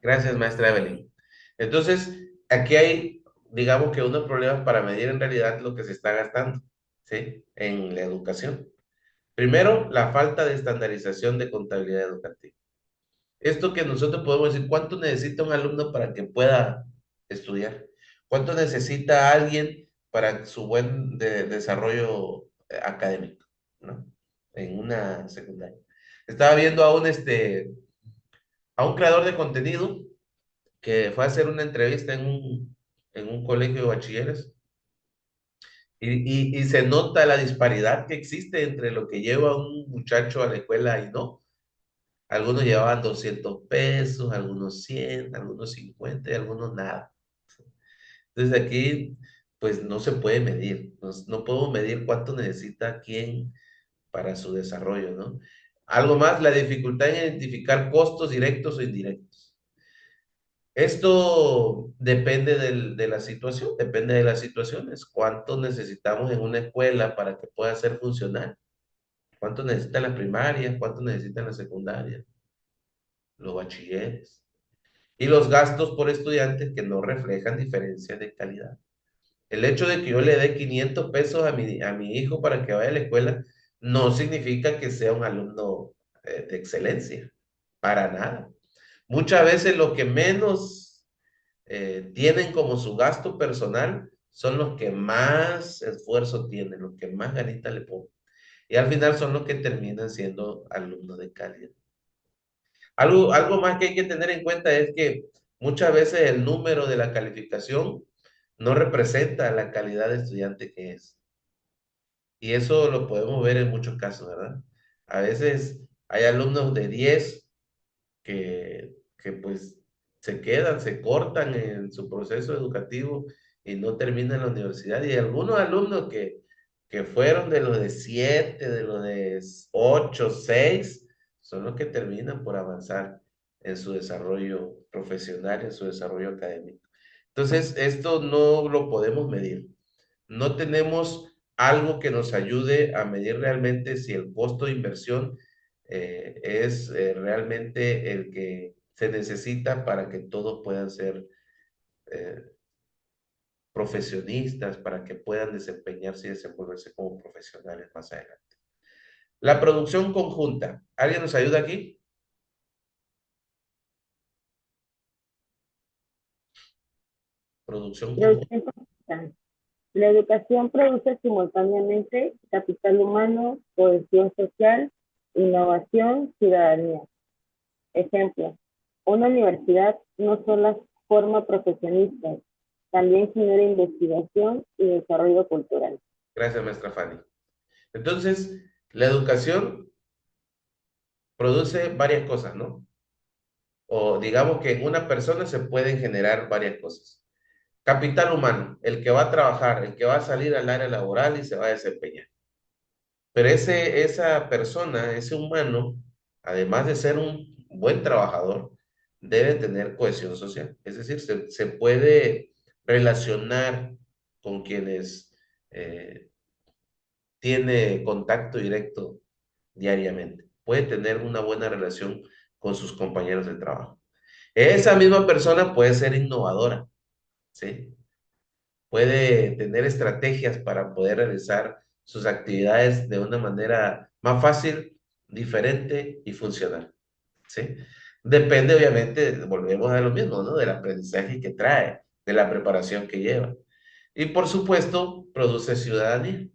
Gracias, maestra Evelyn. Entonces, aquí hay, digamos que unos problemas para medir en realidad lo que se está gastando, ¿sí? En la educación. Primero, la falta de estandarización de contabilidad educativa. Esto que nosotros podemos decir, ¿cuánto necesita un alumno para que pueda estudiar? ¿Cuánto necesita alguien para su buen desarrollo académico, ¿no? En una secundaria. Estaba viendo a un creador de contenido que fue a hacer una entrevista en un colegio de bachilleres y se nota la disparidad que existe entre lo que lleva un muchacho a la escuela y no. Algunos llevaban 200 pesos, algunos 100, algunos 50 y algunos nada. Entonces aquí, pues no se puede medir, no podemos medir cuánto necesita quién para su desarrollo, ¿no? Algo más, la dificultad en identificar costos directos o indirectos. Esto depende de la situación, depende de las situaciones. ¿Cuánto necesitamos en una escuela para que pueda ser funcional? ¿Cuánto necesita la primaria? ¿Cuánto necesita la secundaria? Los bachilleres. Y los gastos por estudiantes que no reflejan diferencias de calidad. El hecho de que yo le dé 500 pesos a mi hijo para que vaya a la escuela no significa que sea un alumno de excelencia, para nada. Muchas veces lo que menos tienen como su gasto personal son los que más esfuerzo tienen, los que más ganita le ponen. Y al final son los que terminan siendo alumnos de calidad. Algo más que hay que tener en cuenta es que muchas veces el número de la calificación no representa la calidad de estudiante que es. Y eso lo podemos ver en muchos casos, ¿verdad? A veces hay alumnos de 10 que pues se quedan, se cortan en su proceso educativo y no terminan la universidad. Y algunos alumnos que fueron de los de 7, de los de 8, 6, son los que terminan por avanzar en su desarrollo profesional, en su desarrollo académico. Entonces, esto no lo podemos medir. No tenemos algo que nos ayude a medir realmente si el costo de inversión es realmente el que se necesita para que todos puedan ser eh, profesionistas, para que puedan desempeñarse y desenvolverse como profesionales más adelante. La producción conjunta. ¿Alguien nos ayuda aquí? Producción conjunta. Producción conjunta. La educación produce simultáneamente capital humano, cohesión social, innovación, ciudadanía. Ejemplo, una universidad no solo forma profesionistas, también genera investigación y desarrollo cultural. Gracias, maestra Fanny. Entonces, la educación produce varias cosas, ¿no? O digamos que en una persona se pueden generar varias cosas. Capital humano, el que va a trabajar, el que va a salir al área laboral y se va a desempeñar. Pero esa persona, ese humano, además de ser un buen trabajador, debe tener cohesión social. Es decir, se puede relacionar con quienes eh, tiene contacto directo diariamente. Puede tener una buena relación con sus compañeros de trabajo. Esa misma persona puede ser innovadora, ¿sí? Puede tener estrategias para poder realizar sus actividades de una manera más fácil, diferente y funcional, ¿sí? Depende, obviamente, volvemos a lo mismo, ¿no? Del aprendizaje que trae, de la preparación que lleva. Y por supuesto, produce ciudadanía,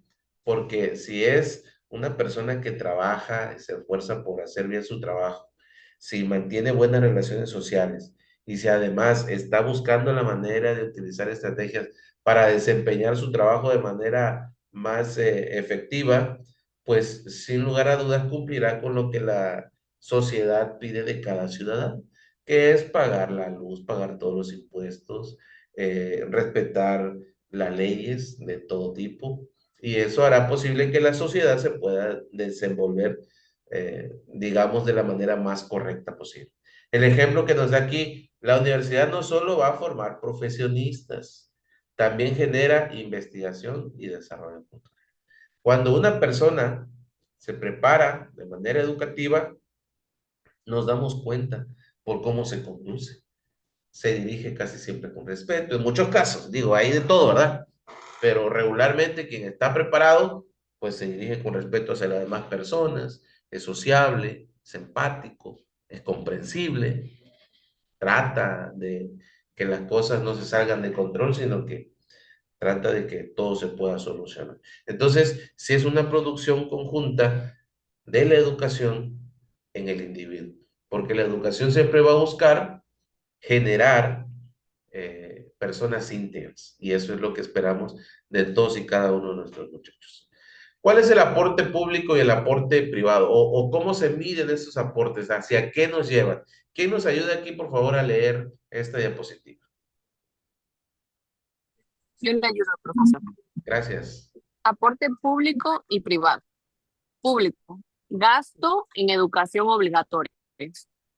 porque si es una persona que trabaja y se esfuerza por hacer bien su trabajo, si mantiene buenas relaciones sociales y si además está buscando la manera de utilizar estrategias para desempeñar su trabajo de manera más efectiva, pues sin lugar a dudas cumplirá con lo que la sociedad pide de cada ciudadano, que es pagar la luz, pagar todos los impuestos, respetar las leyes de todo tipo, y eso hará posible que la sociedad se pueda desenvolver, digamos, de la manera más correcta posible. El ejemplo que nos da aquí, la universidad no solo va a formar profesionistas, también genera investigación y desarrollo cultural. Cuando una persona se prepara de manera educativa, nos damos cuenta por cómo se conduce. Se dirige casi siempre con respeto. En muchos casos, digo, hay de todo, ¿verdad? Pero regularmente quien está preparado, pues se dirige con respeto hacia las demás personas, es sociable, es empático, es comprensible, trata de que las cosas no se salgan de control, sino que trata de que todo se pueda solucionar. Entonces, si es una producción conjunta de la educación en el individuo, porque la educación siempre va a buscar generar personas íntegras, y eso es lo que esperamos de todos y cada uno de nuestros muchachos. ¿Cuál es el aporte público y el aporte privado? O cómo se miden esos aportes? ¿Hacia qué nos llevan? ¿Quién nos ayuda aquí, por favor, a leer esta diapositiva? Yo le ayudo, profesor. Gracias. Aporte público y privado. Público. Gasto en educación obligatoria.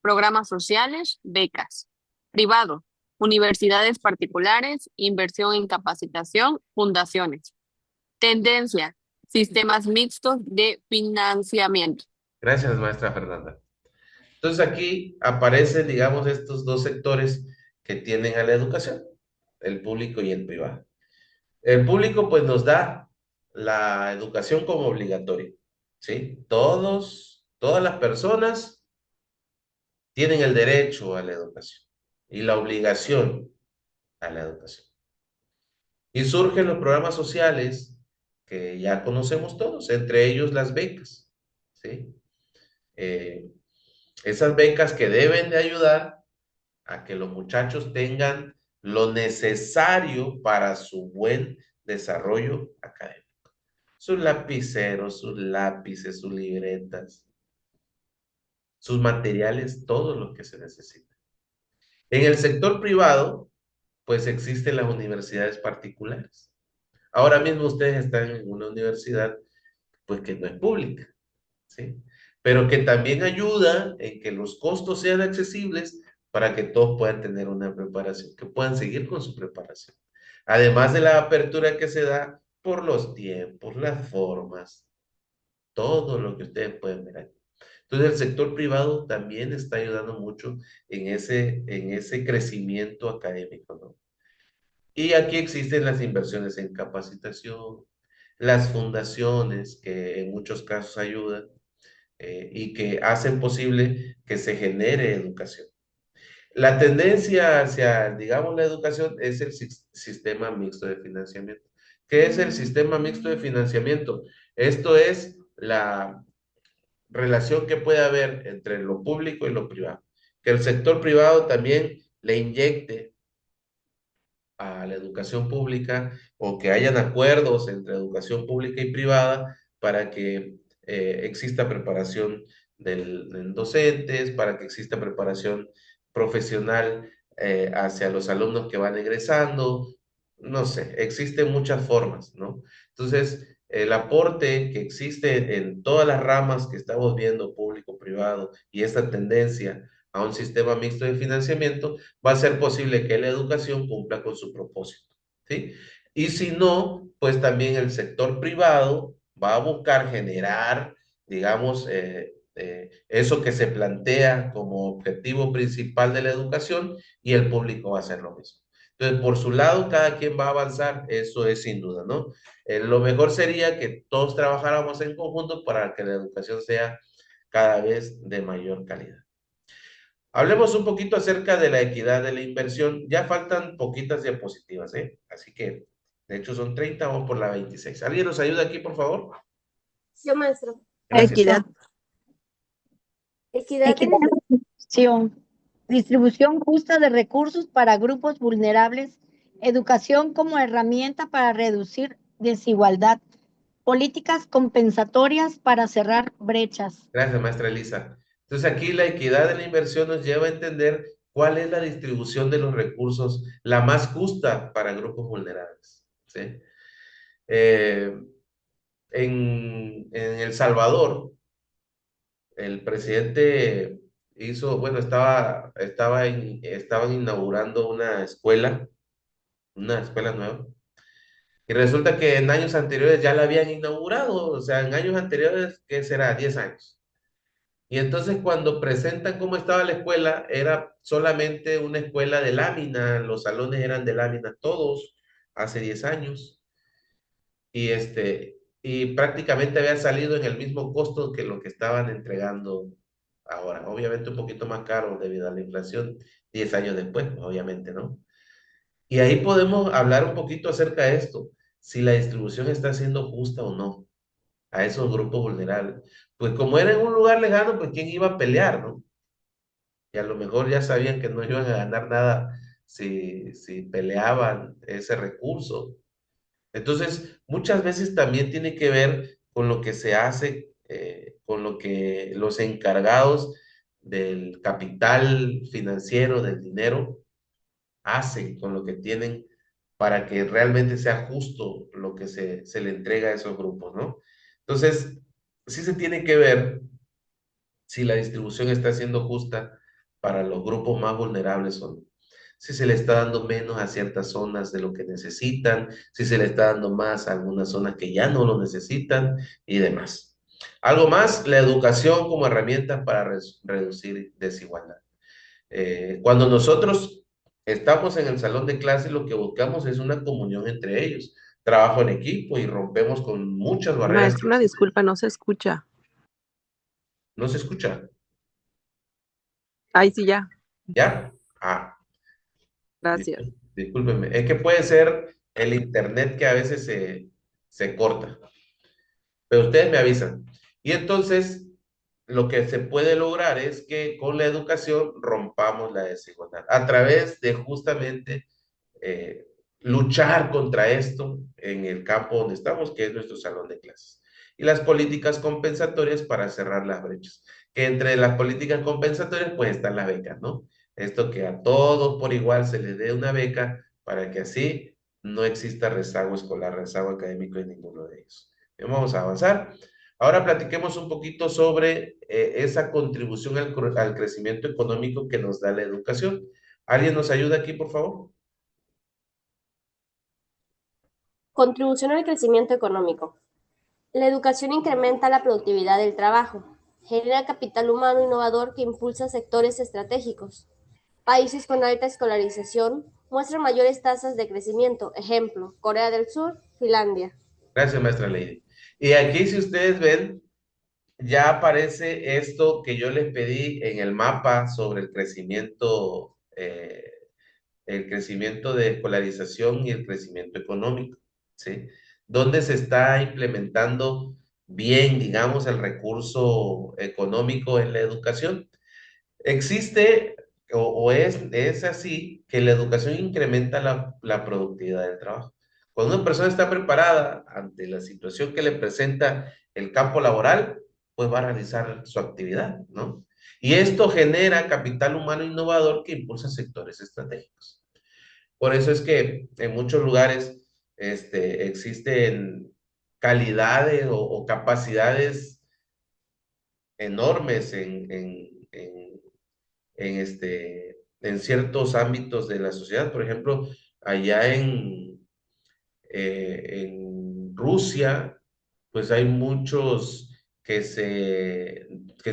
Programas sociales, becas. Privado. Universidades particulares, inversión en capacitación, fundaciones. Tendencia. Sistemas mixtos de financiamiento. Gracias, maestra Fernanda. Entonces aquí aparecen, digamos, estos dos sectores que tienen a la educación, el público y el privado. El público pues nos da la educación como obligatoria, ¿sí? Todas las personas tienen el derecho a la educación y la obligación a la educación. Y surgen los programas sociales que ya conocemos todos, entre ellos las becas, ¿sí? Eh, Esas becas que deben de ayudar a que los muchachos tengan lo necesario para su buen desarrollo académico. Sus lapiceros, sus lápices, sus libretas, sus materiales, todo lo que se necesita. En el sector privado, pues existen las universidades particulares. Ahora mismo ustedes están en una universidad, pues que no es pública, ¿sí? Pero que también ayuda en que los costos sean accesibles para que todos puedan tener una preparación, que puedan seguir con su preparación. Además de la apertura que se da por los tiempos, las formas, todo lo que ustedes pueden ver ahí. Entonces el sector privado también está ayudando mucho en ese crecimiento académico, ¿no? Y aquí existen las inversiones en capacitación, las fundaciones que en muchos casos ayudan, y que hacen posible que se genere educación. La tendencia hacia, digamos, la educación es el sistema mixto de financiamiento. ¿Qué es el sistema mixto de financiamiento? Esto es la relación que puede haber entre lo público y lo privado. Que el sector privado también le inyecte a la educación pública, o que hayan acuerdos entre educación pública y privada para que exista preparación en docentes, para que exista preparación profesional hacia los alumnos que van egresando, no sé, existen muchas formas, ¿no? Entonces, el aporte que existe en todas las ramas que estamos viendo, público, privado, y esta tendencia a un sistema mixto de financiamiento, va a ser posible que la educación cumpla con su propósito, ¿sí? Y si no, pues también el sector privado va a buscar generar, digamos, eso que se plantea como objetivo principal de la educación y el público va a hacer lo mismo. Entonces, por su lado, cada quien va a avanzar, eso es sin duda, ¿no? Lo mejor sería que todos trabajáramos en conjunto para que la educación sea cada vez de mayor calidad. Hablemos un poquito acerca de la equidad de la inversión. Ya faltan poquitas diapositivas, ¿eh? Así que, de hecho, son 30, vamos por la 26. ¿Alguien nos ayuda aquí, por favor? Yo, maestro. Gracias. Equidad. Equidad Equidad de distribución. Distribución justa de recursos para grupos vulnerables. Educación como herramienta para reducir desigualdad. Políticas compensatorias para cerrar brechas. Gracias, maestra Elisa. Entonces, aquí la equidad de la inversión nos lleva a entender cuál es la distribución de los recursos la más justa para grupos vulnerables, ¿sí? Eh, en El Salvador, el presidente hizo, bueno, estaban inaugurando una escuela nueva, y resulta que en años anteriores ya la habían inaugurado, o sea, en años anteriores, ¿qué será? 10 años. Y entonces cuando presentan cómo estaba la escuela, era solamente una escuela de lámina, los salones eran de lámina todos, hace 10 años, y prácticamente había salido en el mismo costo que lo que estaban entregando ahora. Obviamente un poquito más caro debido a la inflación, 10 años después, obviamente, ¿no? Y ahí podemos hablar un poquito acerca de esto, si la distribución está siendo justa o no a esos grupos vulnerables. Pues como era en un lugar lejano, pues ¿quién iba a pelear, no? Y a lo mejor ya sabían que no iban a ganar nada si peleaban ese recurso. Entonces, muchas veces también tiene que ver con lo que se hace, con lo que los encargados del capital financiero, del dinero, hacen con lo que tienen para que realmente sea justo lo que se le entrega a esos grupos, ¿no? Entonces, sí se tiene que ver si la distribución está siendo justa para los grupos más vulnerables o no. Si se le está dando menos a ciertas zonas de lo que necesitan, si se le está dando más a algunas zonas que ya no lo necesitan y demás. Algo más, la educación como herramienta para reducir desigualdad. Cuando nosotros estamos en el salón de clase, lo que buscamos es una comunión entre ellos, trabajo en equipo y rompemos con muchas barreras. Maestro, una disculpa, no se escucha. ¿No se escucha? Ahí sí ya. ¿Ya? Ah, Gracias. discúlpenme. Es que puede ser el internet que a veces se corta, pero ustedes me avisan. Y entonces, lo que se puede lograr es que con la educación rompamos la desigualdad a través de justamente eh, luchar contra esto en el campo donde estamos, que es nuestro salón de clases. Y las políticas compensatorias para cerrar las brechas. Que entre las políticas compensatorias, pues están las becas, ¿no? Esto que a todos por igual se les dé una beca para que así no exista rezago escolar, rezago académico en ninguno de ellos. Bien, vamos a avanzar. Ahora platiquemos un poquito sobre esa contribución al crecimiento económico que nos da la educación. ¿Alguien nos ayuda aquí, por favor? Contribución al crecimiento económico. La educación incrementa la productividad del trabajo, genera capital humano innovador que impulsa sectores estratégicos. Países con alta escolarización muestran mayores tasas de crecimiento, ejemplo, Corea del Sur, Finlandia. Gracias, maestra Lady. Y aquí, si ustedes ven, ya aparece esto que yo les pedí en el mapa sobre el crecimiento de escolarización y el crecimiento económico, ¿sí? Donde se está implementando bien, digamos, el recurso económico en la educación. Existe es así que la educación incrementa la productividad del trabajo. Cuando una persona está preparada ante la situación que le presenta el campo laboral, pues va a realizar su actividad, ¿no? Y esto genera capital humano innovador que impulsa sectores estratégicos. Por eso es que en muchos lugares existen calidades o capacidades enormes en ciertos ámbitos de la sociedad. Por ejemplo, allá en Rusia, pues hay muchos que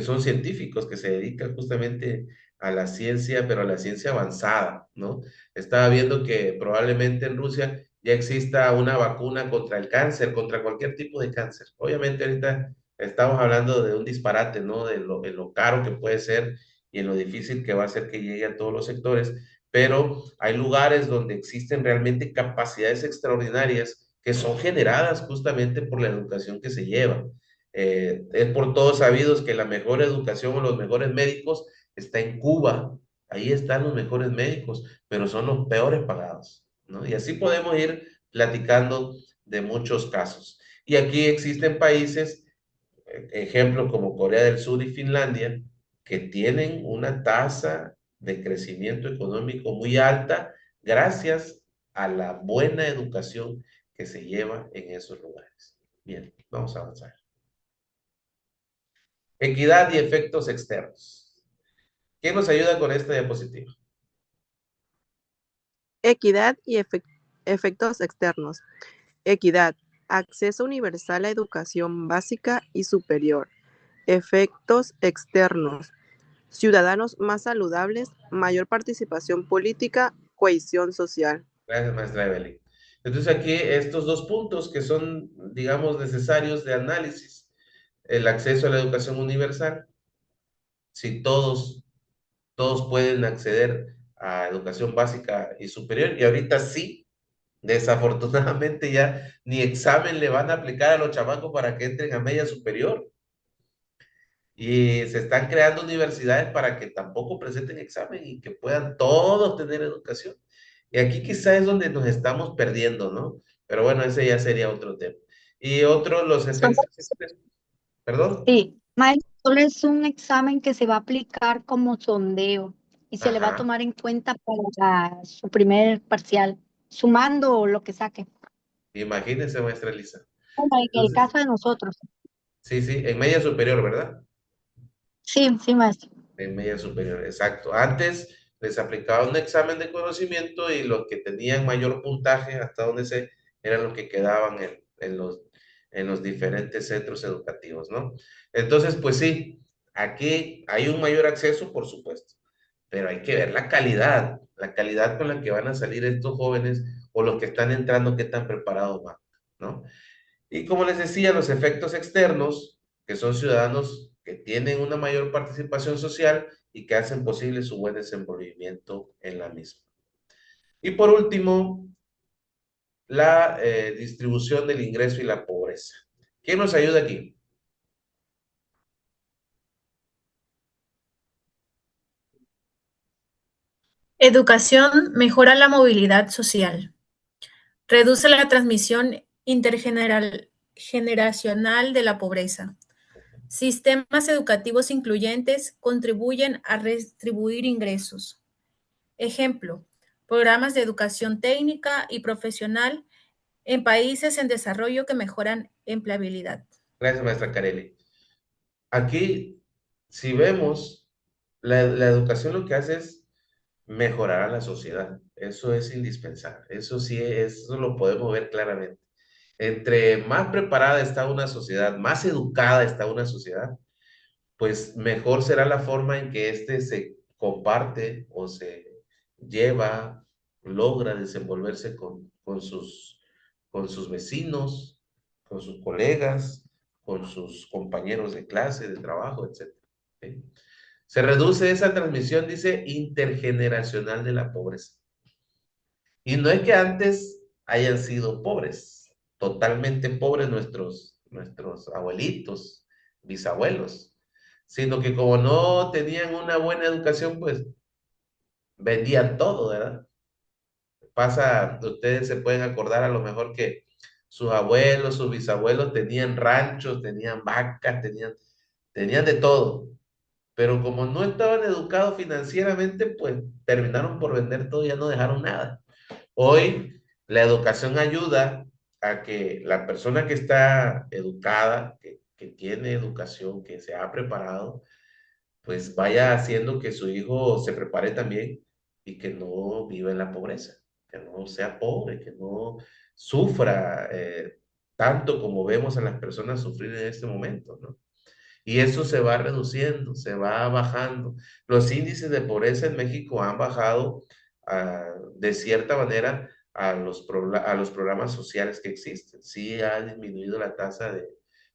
son científicos, que se dedican justamente a la ciencia, pero a la ciencia avanzada, ¿no? Estaba viendo que probablemente en Rusia ya exista una vacuna contra el cáncer, contra cualquier tipo de cáncer. Obviamente ahorita estamos hablando de un disparate, ¿no? De lo caro que puede ser y en lo difícil que va a ser que llegue a todos los sectores, pero hay lugares donde existen realmente capacidades extraordinarias que son generadas justamente por la educación que se lleva. Es por todos sabidos que la mejor educación o los mejores médicos está en Cuba. Ahí están los mejores médicos, pero son los peores pagados, ¿no? Y así podemos ir platicando de muchos casos. Y aquí existen países, ejemplo como Corea del Sur y Finlandia, que tienen una tasa de crecimiento económico muy alta gracias a la buena educación que se lleva en esos lugares. Bien, vamos a avanzar. Equidad y efectos externos. ¿Quién nos ayuda con esta diapositiva? Equidad y efectos externos. Equidad, acceso universal a educación básica y superior. Efectos externos, ciudadanos más saludables, mayor participación política, cohesión social. Gracias, maestra Evelyn. Entonces aquí estos dos puntos que son, digamos, necesarios de análisis. El acceso a la educación universal. Si todos pueden acceder a educación básica y superior, y ahorita sí, desafortunadamente ya ni examen le van a aplicar a los chamacos para que entren a media superior. Y se están creando universidades para que tampoco presenten examen y que puedan todos tener educación. Y aquí quizá es donde nos estamos perdiendo, ¿no? Pero bueno, ese ya sería otro tema. Y otro, los efectos, perdón. Sí, maestro, solo es un examen que se va a aplicar como sondeo y se le va a Ajá. tomar en cuenta para su primer parcial, sumando lo que saque. Imagínense, maestra Elisa. Bueno, en el Entonces, caso de nosotros. sí, sí, en media superior, ¿verdad? Sí, sí, maestro. En media superior, exacto. Antes les aplicaba un examen de conocimiento y los que tenían mayor puntaje, hasta donde se, eran los que quedaban en los diferentes centros educativos, ¿no? Entonces, pues sí, aquí hay un mayor acceso, por supuesto, pero hay que ver la calidad con la que van a salir estos jóvenes o los que están entrando, qué tan preparados van, ¿no? Y como les decía, los efectos externos, que son ciudadanos que tienen una mayor participación social y que hacen posible su buen desenvolvimiento en la misma. Y por último, la distribución del ingreso y la pobreza. ¿Quién nos ayuda aquí? Educación mejora la movilidad social. Reduce la transmisión intergeneracional de la pobreza. Sistemas educativos incluyentes contribuyen a redistribuir ingresos. Ejemplo, programas de educación técnica y profesional en países en desarrollo que mejoran empleabilidad. Gracias, maestra Carelli. Aquí, si vemos, la educación lo que hace es mejorar a la sociedad. Eso es indispensable. Eso sí, eso lo podemos ver claramente. Entre más preparada está una sociedad, más educada está una sociedad, pues mejor será la forma en que éste se comparte o se lleva, logra desenvolverse con sus vecinos, con sus colegas, con sus compañeros de clase, de trabajo, etc. ¿Sí? Se reduce esa transmisión, dice, intergeneracional de la pobreza. Y no es que antes hayan sido pobres, totalmente pobres nuestros abuelitos, bisabuelos, sino que como no tenían una buena educación, pues vendían todo, ¿verdad? Pasa, ustedes se pueden acordar a lo mejor que sus abuelos, sus bisabuelos tenían ranchos, tenían vacas, tenían tenían de todo, pero como no estaban educados financieramente, pues terminaron por vender todo y ya no dejaron nada. Hoy la educación ayuda a que la persona que está educada, que tiene educación, que se ha preparado, pues vaya haciendo que su hijo se prepare también y que no viva en la pobreza, que no sea pobre, que no sufra tanto como vemos a las personas sufrir en este momento, ¿no? Y eso se va reduciendo, se va bajando. Los índices de pobreza en México han bajado de cierta manera a los programas sociales que existen. Sí ha disminuido la tasa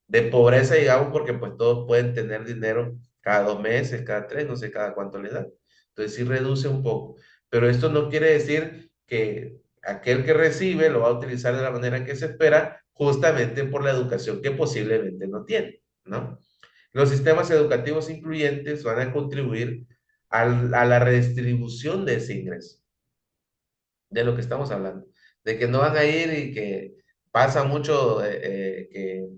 de pobreza, digamos, porque pues todos pueden tener dinero cada 2 meses, cada 3, no sé cada cuánto le dan. Entonces sí reduce un poco. Pero esto no quiere decir que aquel que recibe lo va a utilizar de la manera que se espera, justamente por la educación que posiblemente no tiene, ¿no? Los sistemas educativos incluyentes van a contribuir a la redistribución de ese ingreso, de lo que estamos hablando, de que no van a ir y que pasa mucho que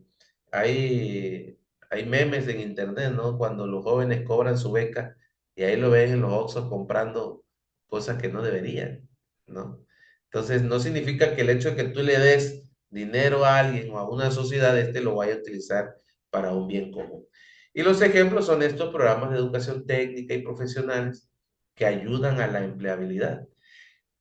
hay memes en internet, ¿no? Cuando los jóvenes cobran su beca y ahí lo ven en los Oxxos comprando cosas que no deberían, ¿no? Entonces, no significa que el hecho de que tú le des dinero a alguien o a una sociedad, este lo vaya a utilizar para un bien común. Y los ejemplos son estos programas de educación técnica y profesionales que ayudan a la empleabilidad.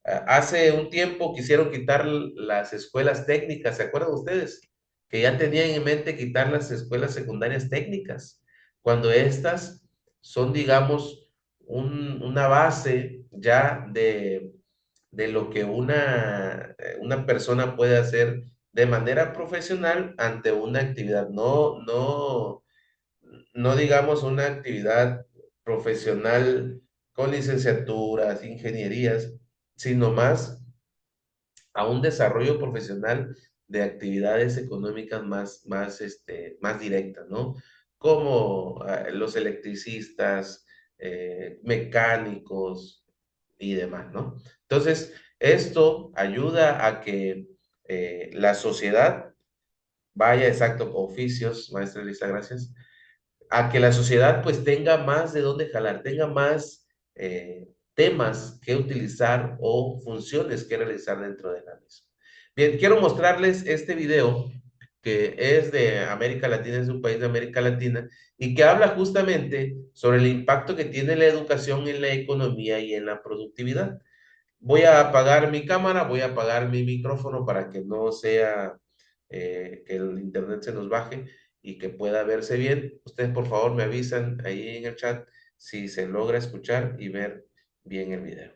Hace un tiempo quisieron quitar las escuelas técnicas, ¿se acuerdan ustedes? Que ya tenían en mente quitar las escuelas secundarias técnicas, cuando estas son, digamos, una base ya de lo que una persona puede hacer de manera profesional ante una actividad, no digamos una actividad profesional con licenciaturas, ingenierías, sino más a un desarrollo profesional de actividades económicas más directas, ¿no? Como los electricistas, mecánicos y demás, ¿no? Entonces, esto ayuda a que la sociedad vaya, exacto, con oficios, maestra Elisa, gracias, a que la sociedad pues tenga más de dónde jalar, tenga más temas que utilizar o funciones que realizar dentro de la misma. Bien, quiero mostrarles este video que es de América Latina, es un país de América Latina, y que habla justamente sobre el impacto que tiene la educación en la economía y en la productividad. Voy a apagar mi cámara, voy a apagar mi micrófono para que no sea que el internet se nos baje y que pueda verse bien. Ustedes por favor me avisan ahí en el chat si se logra escuchar y ver bien el video.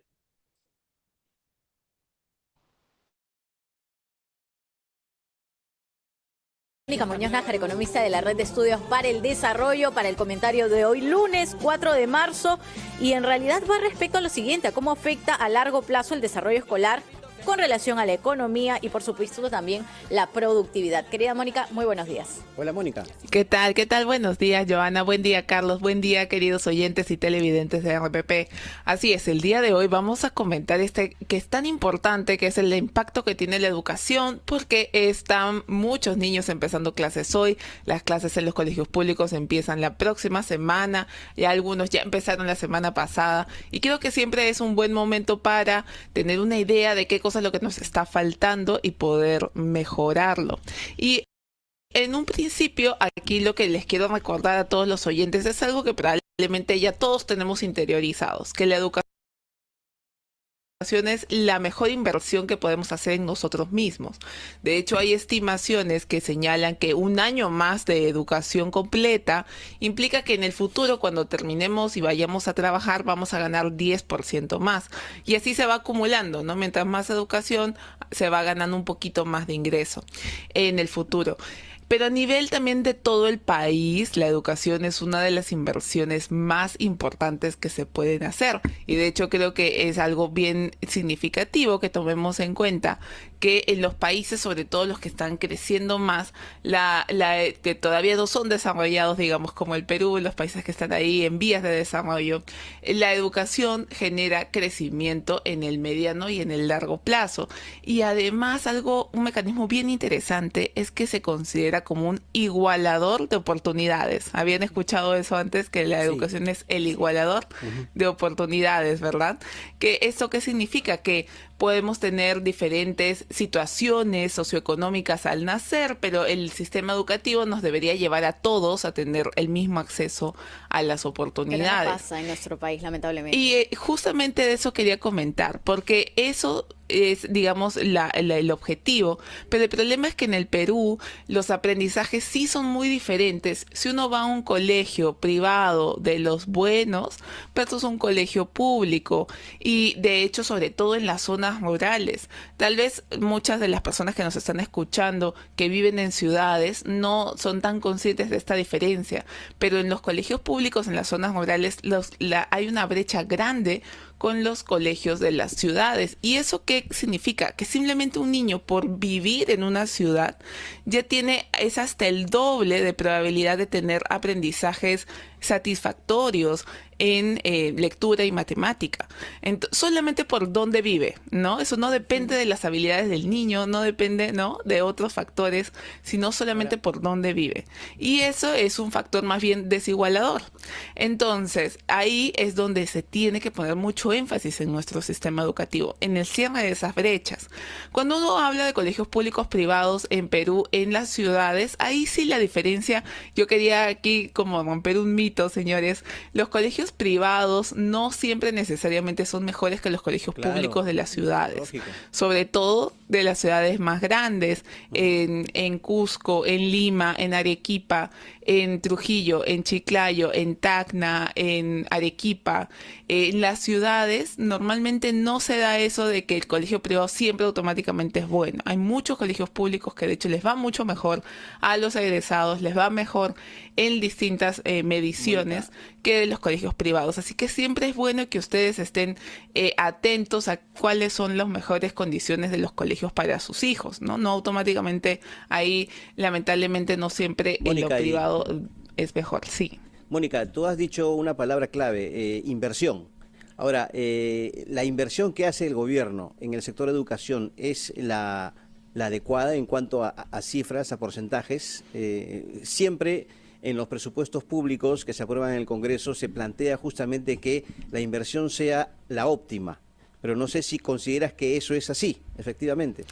Mónica Muñoz Nájar, economista de la Red de Estudios para el Desarrollo, para el comentario de hoy, lunes 4 de marzo. Y en realidad va respecto a lo siguiente, a cómo afecta a largo plazo el desarrollo escolar con relación a la economía y, por supuesto, también la productividad. Querida Mónica, muy buenos días. Hola, Mónica. ¿Qué tal? ¿Qué tal? Buenos días, Joana. Buen día, Carlos. Buen día, queridos oyentes y televidentes de RPP. Así es, el día de hoy vamos a comentar que es tan importante, que es el impacto que tiene la educación, porque están muchos niños empezando clases hoy. Las clases en los colegios públicos empiezan la próxima semana, y algunos ya empezaron la semana pasada. Y creo que siempre es un buen momento para tener una idea de qué cosa es lo que nos está faltando y poder mejorarlo. Y en un principio, aquí lo que les quiero recordar a todos los oyentes es algo que probablemente ya todos tenemos interiorizados, que la educación es la mejor inversión que podemos hacer en nosotros mismos. De hecho, hay estimaciones que señalan que un año más de educación completa implica que en el futuro, cuando terminemos y vayamos a trabajar, vamos a ganar 10% más. Y así se va acumulando, ¿no? Mientras más educación, se va ganando un poquito más de ingreso en el futuro. Pero a nivel también de todo el país, la educación es una de las inversiones más importantes que se pueden hacer. Y de hecho creo que es algo bien significativo que tomemos en cuenta que en los países, sobre todo los que están creciendo más, que todavía no son desarrollados, digamos, como el Perú, los países que están ahí en vías de desarrollo, la educación genera crecimiento en el mediano y en el largo plazo. Y además un mecanismo bien interesante es que se considera considerada como un igualador de oportunidades. ¿Habían escuchado eso antes? Que la Sí, educación es el sí. igualador Ujú. de oportunidades, ¿verdad? ¿Esto qué significa? Que podemos tener diferentes situaciones socioeconómicas al nacer, pero el sistema educativo nos debería llevar a todos a tener el mismo acceso a las Pero no oportunidades. pasa en nuestro país, lamentablemente. Y justamente de eso quería comentar, porque eso es, digamos, el objetivo. Pero el problema es que en el Perú los aprendizajes sí son muy diferentes. Si uno va a un colegio privado de los buenos versus un colegio público, y de hecho, sobre todo en las zonas rurales. Tal vez muchas de las personas que nos están escuchando que viven en ciudades no son tan conscientes de esta diferencia, pero en los colegios públicos en las zonas rurales hay una brecha grande con los colegios de las ciudades. ¿Y eso qué significa? Que simplemente un niño por vivir en una ciudad ya es hasta el doble de probabilidad de tener aprendizajes satisfactorios en lectura y matemática. Solamente por dónde vive, ¿no? Eso no depende de las habilidades del niño, no depende, ¿no?, de otros factores, sino solamente por dónde vive. Y eso es un factor más bien desigualador. Entonces, ahí es donde se tiene que poner mucho énfasis en nuestro sistema educativo, en el cierre de esas brechas. Cuando uno habla de colegios públicos privados en Perú, en las ciudades, ahí sí la diferencia, yo quería aquí como romper un mito, señores. Los colegios privados no siempre necesariamente son mejores que los colegios públicos Claro, de las ciudades, lógico. sobre todo de las ciudades más grandes, en Cusco, en Lima, en Arequipa, en Trujillo, en Chiclayo, en Tacna, en Arequipa. En las ciudades normalmente no se da eso de que el colegio privado siempre automáticamente es bueno. Hay muchos colegios públicos que de hecho les va mucho mejor a los egresados, les va mejor en distintas mediciones que los colegios privados. Así que siempre es bueno que ustedes estén atentos a cuáles son las mejores condiciones de los colegios para sus hijos, ¿no? No automáticamente ahí, lamentablemente, no siempre en lo Mónica, privado es mejor, sí. Mónica, tú has dicho una palabra clave, inversión. Ahora, la inversión que hace el gobierno en el sector educación es la adecuada en cuanto a cifras, a porcentajes. Siempre en los presupuestos públicos que se aprueban en el Congreso se plantea justamente que la inversión sea la óptima, pero no sé si consideras que eso es así, efectivamente.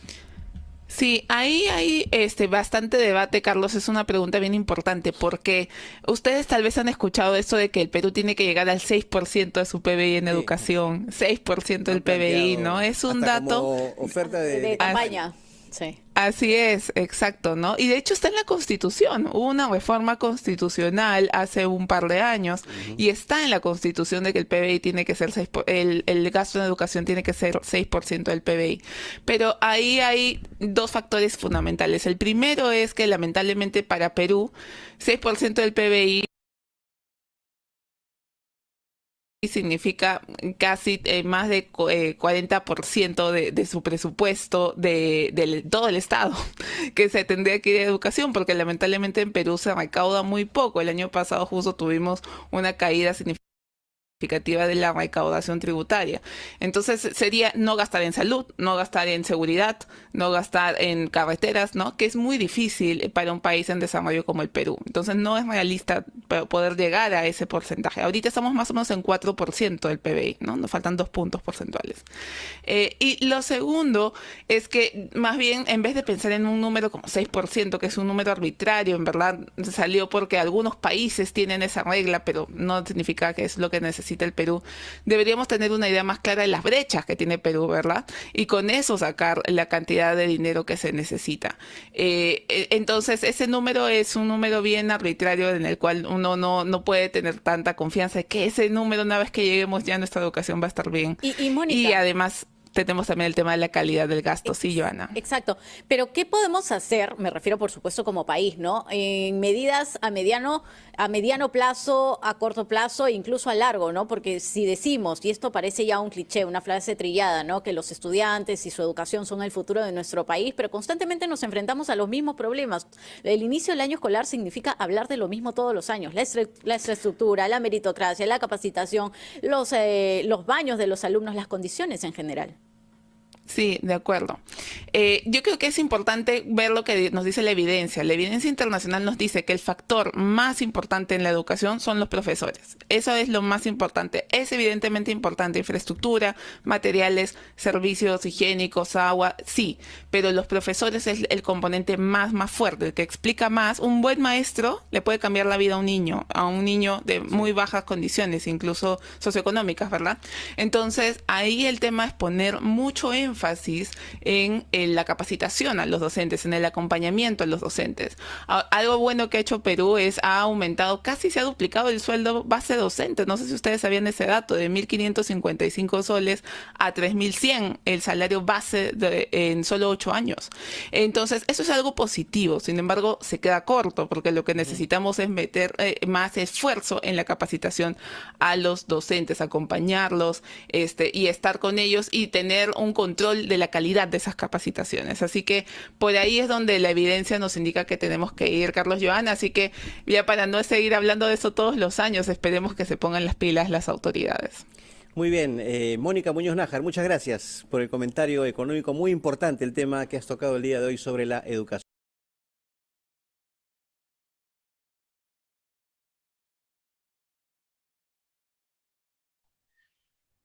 Sí, ahí hay bastante debate, Carlos. Es una pregunta bien importante porque ustedes tal vez han escuchado esto de que el Perú tiene que llegar al 6% de su PBI en Sí, educación, 6% lo del han PBI, ¿no? planteado Es un hasta dato. como oferta De campaña, sí. Así es, exacto, ¿no? Y de hecho está en la Constitución. Hubo una reforma constitucional hace un par de años y está en la Constitución de que el PBI tiene que ser el gasto en educación tiene que ser 6% del PBI. Pero ahí hay dos factores fundamentales. El primero es que lamentablemente para Perú, 6% del PBI significa casi más de 40% de su presupuesto de todo el Estado que se tendría que ir a educación, porque lamentablemente en Perú se recauda muy poco. El año pasado justo tuvimos una caída significativa de la recaudación tributaria. Entonces sería no gastar en salud, no gastar en seguridad, no gastar en carreteras, ¿no? Que es muy difícil para un país en desarrollo como el Perú. Entonces no es realista poder llegar a ese porcentaje. Ahorita estamos más o menos en 4% del PBI, ¿no? Nos faltan 2 puntos porcentuales. Y lo segundo es que más bien en vez de pensar en un número como 6%, que es un número arbitrario, en verdad salió porque algunos países tienen esa regla, pero no significa que es lo que necesita el Perú, deberíamos tener una idea más clara de las brechas que tiene Perú, ¿verdad? Y con eso sacar la cantidad de dinero que se necesita. Entonces, ese número es un número bien arbitrario en el cual uno no puede tener tanta confianza de que ese número, una vez que lleguemos ya nuestra educación va a estar bien. Y Mónica, Y además tenemos también el tema de la calidad del gasto, sí, Joana. exacto. Pero ¿qué podemos hacer? Me refiero, por supuesto, como país, ¿no? En medidas a mediano plazo, a corto plazo e incluso a largo, ¿no? Porque si decimos, y esto parece ya un cliché, una frase trillada, ¿no? Que los estudiantes y su educación son el futuro de nuestro país, pero constantemente nos enfrentamos a los mismos problemas. El inicio del año escolar significa hablar de lo mismo todos los años. La estructura, la meritocracia, la capacitación, los baños de los alumnos, las condiciones en general. Sí, de acuerdo. Yo creo que es importante ver lo que nos dice la evidencia. La evidencia internacional nos dice que el factor más importante en la educación son los profesores. Eso es lo más importante. Es evidentemente importante infraestructura, materiales, servicios higiénicos, agua, sí, pero los profesores es el componente más fuerte, el que explica más. Un buen maestro le puede cambiar la vida a un niño de muy bajas condiciones, incluso socioeconómicas, ¿verdad? Entonces, ahí el tema es poner mucho énfasis en la capacitación a los docentes, en el acompañamiento a los docentes. Algo bueno que ha hecho Perú es ha aumentado, casi se ha duplicado el sueldo base docente. No sé si ustedes sabían ese dato, de 1.555 soles a 3.100 el salario base en solo 8 años. Entonces, eso es algo positivo. Sin embargo, se queda corto porque lo que necesitamos es meter más esfuerzo en la capacitación a los docentes, acompañarlos y estar con ellos y tener un control de la calidad de esas capacitaciones. Así que por ahí es donde la evidencia nos indica que tenemos que ir, Carlos Joana. Así que ya para no seguir hablando de eso todos los años, esperemos que se pongan las pilas las autoridades. Muy bien, Mónica Muñoz Nájar, muchas gracias por el comentario económico. Muy importante el tema que has tocado el día de hoy sobre la educación.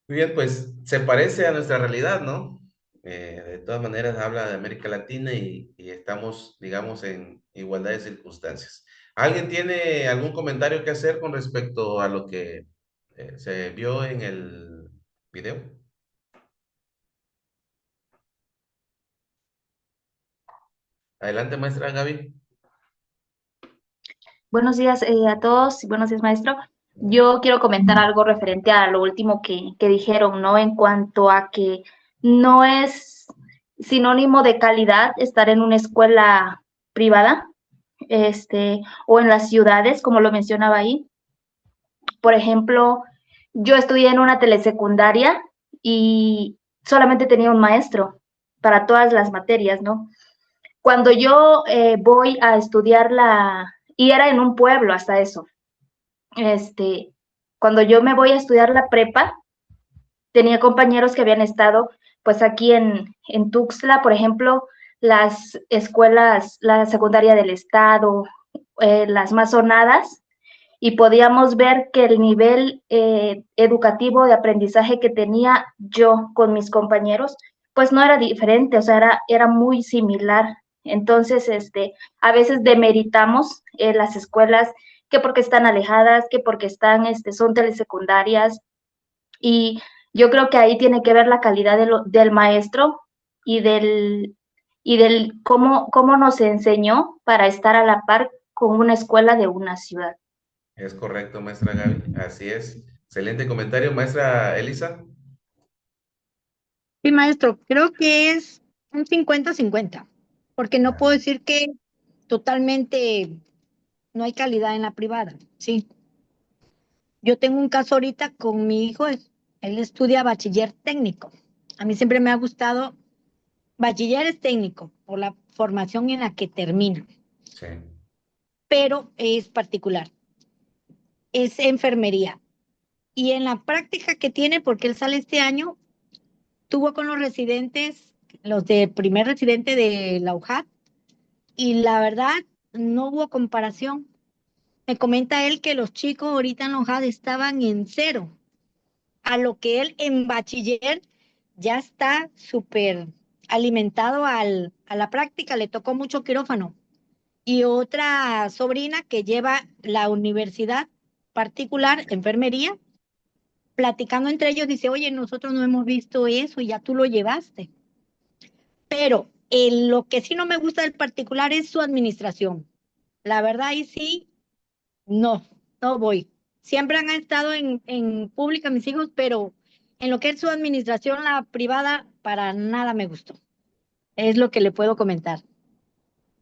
Muy bien, pues se parece a nuestra realidad, ¿no? De todas maneras habla de América Latina y estamos, digamos, en igualdad de circunstancias. ¿Alguien tiene algún comentario que hacer con respecto a lo que se vio en el video? Adelante, maestra Gaby. Buenos días a todos, buenos días maestro. Yo quiero comentar algo referente a lo último que dijeron, ¿no? En cuanto a que no es sinónimo de calidad estar en una escuela privada, o en las ciudades, como lo mencionaba ahí. Por ejemplo, yo estudié en una telesecundaria y solamente tenía un maestro para todas las materias, ¿no? Cuando yo voy a estudiar y era en un pueblo hasta eso, cuando yo me voy a estudiar la prepa, tenía compañeros que habían estado, pues aquí en Tuxtla, por ejemplo, las escuelas, la secundaria del estado, las más sonadas, y podíamos ver que el nivel educativo de aprendizaje que tenía yo con mis compañeros, pues no era diferente, o sea, era muy similar. Entonces, a veces demeritamos las escuelas que porque están alejadas, que porque son telesecundarias, y yo creo que ahí tiene que ver la calidad del maestro y del cómo nos enseñó para estar a la par con una escuela de una ciudad. Es correcto, maestra Gaby. Así es. Excelente comentario, maestra Elisa. Sí, maestro, creo que es un 50-50, porque no puedo decir que totalmente no hay calidad en la privada, sí. Yo tengo un caso ahorita con mi hijo, él estudia bachiller técnico. A mí siempre me ha gustado, bachiller es técnico, por la formación en la que termina, Sí. pero es particular, es enfermería. Y en la práctica que tiene, porque él sale este año, tuvo con los residentes, los de primer residente de la UJAT, y la verdad no hubo comparación. Me comenta él que los chicos ahorita en la UJAT estaban en cero, a lo que él en bachiller ya está súper alimentado a la práctica, le tocó mucho quirófano. Y otra sobrina que lleva la universidad particular, enfermería, platicando entre ellos, dice, oye, nosotros no hemos visto eso y ya tú lo llevaste. Pero lo que sí no me gusta del particular es su administración. La verdad, ahí sí, no voy. Siempre han estado en pública mis hijos, pero en lo que es su administración, la privada, para nada me gustó. Es lo que le puedo comentar.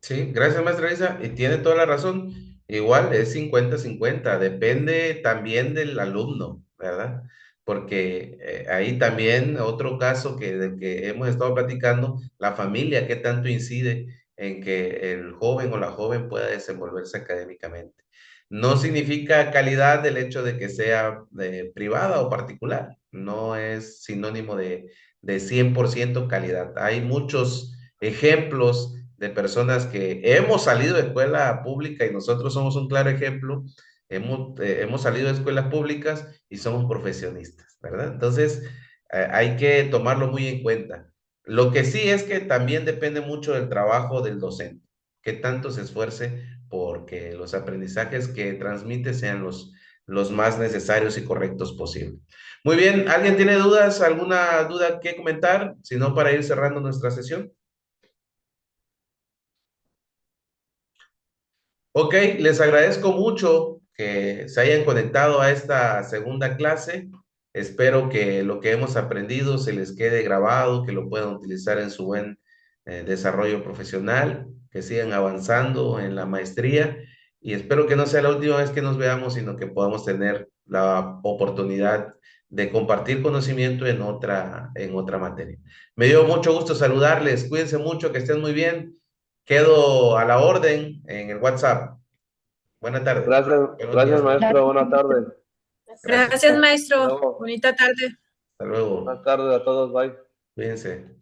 Sí, gracias, maestra Elisa. Y tiene toda la razón. Igual es 50-50. Depende también del alumno, ¿verdad? Porque ahí también otro caso del que hemos estado platicando, la familia, qué tanto incide en que el joven o la joven pueda desenvolverse académicamente. No significa calidad el hecho de que sea privada o particular. No es sinónimo de 100% calidad. Hay muchos ejemplos de personas que hemos salido de escuela pública y nosotros somos un claro ejemplo. Hemos salido de escuelas públicas y somos profesionistas, ¿verdad? Entonces, hay que tomarlo muy en cuenta. Lo que sí es que también depende mucho del trabajo del docente, que tanto se esfuerce porque los aprendizajes que transmite sean los más necesarios y correctos posibles. Muy bien, ¿alguien tiene dudas? ¿Alguna duda que comentar? Si no, para ir cerrando nuestra sesión. Ok, les agradezco mucho que se hayan conectado a esta segunda clase. Espero que lo que hemos aprendido se les quede grabado, que lo puedan utilizar en su buen desarrollo profesional, que sigan avanzando en la maestría y espero que no sea la última vez que nos veamos, sino que podamos tener la oportunidad de compartir conocimiento en otra materia. Me dio mucho gusto saludarles. Cuídense mucho, que estén muy bien. Quedo a la orden en el WhatsApp. Buenas tardes. Gracias, maestro. Buenas tardes. Gracias, maestro. Bonita tarde. Hasta luego. Buenas tardes a todos. Bye. Cuídense.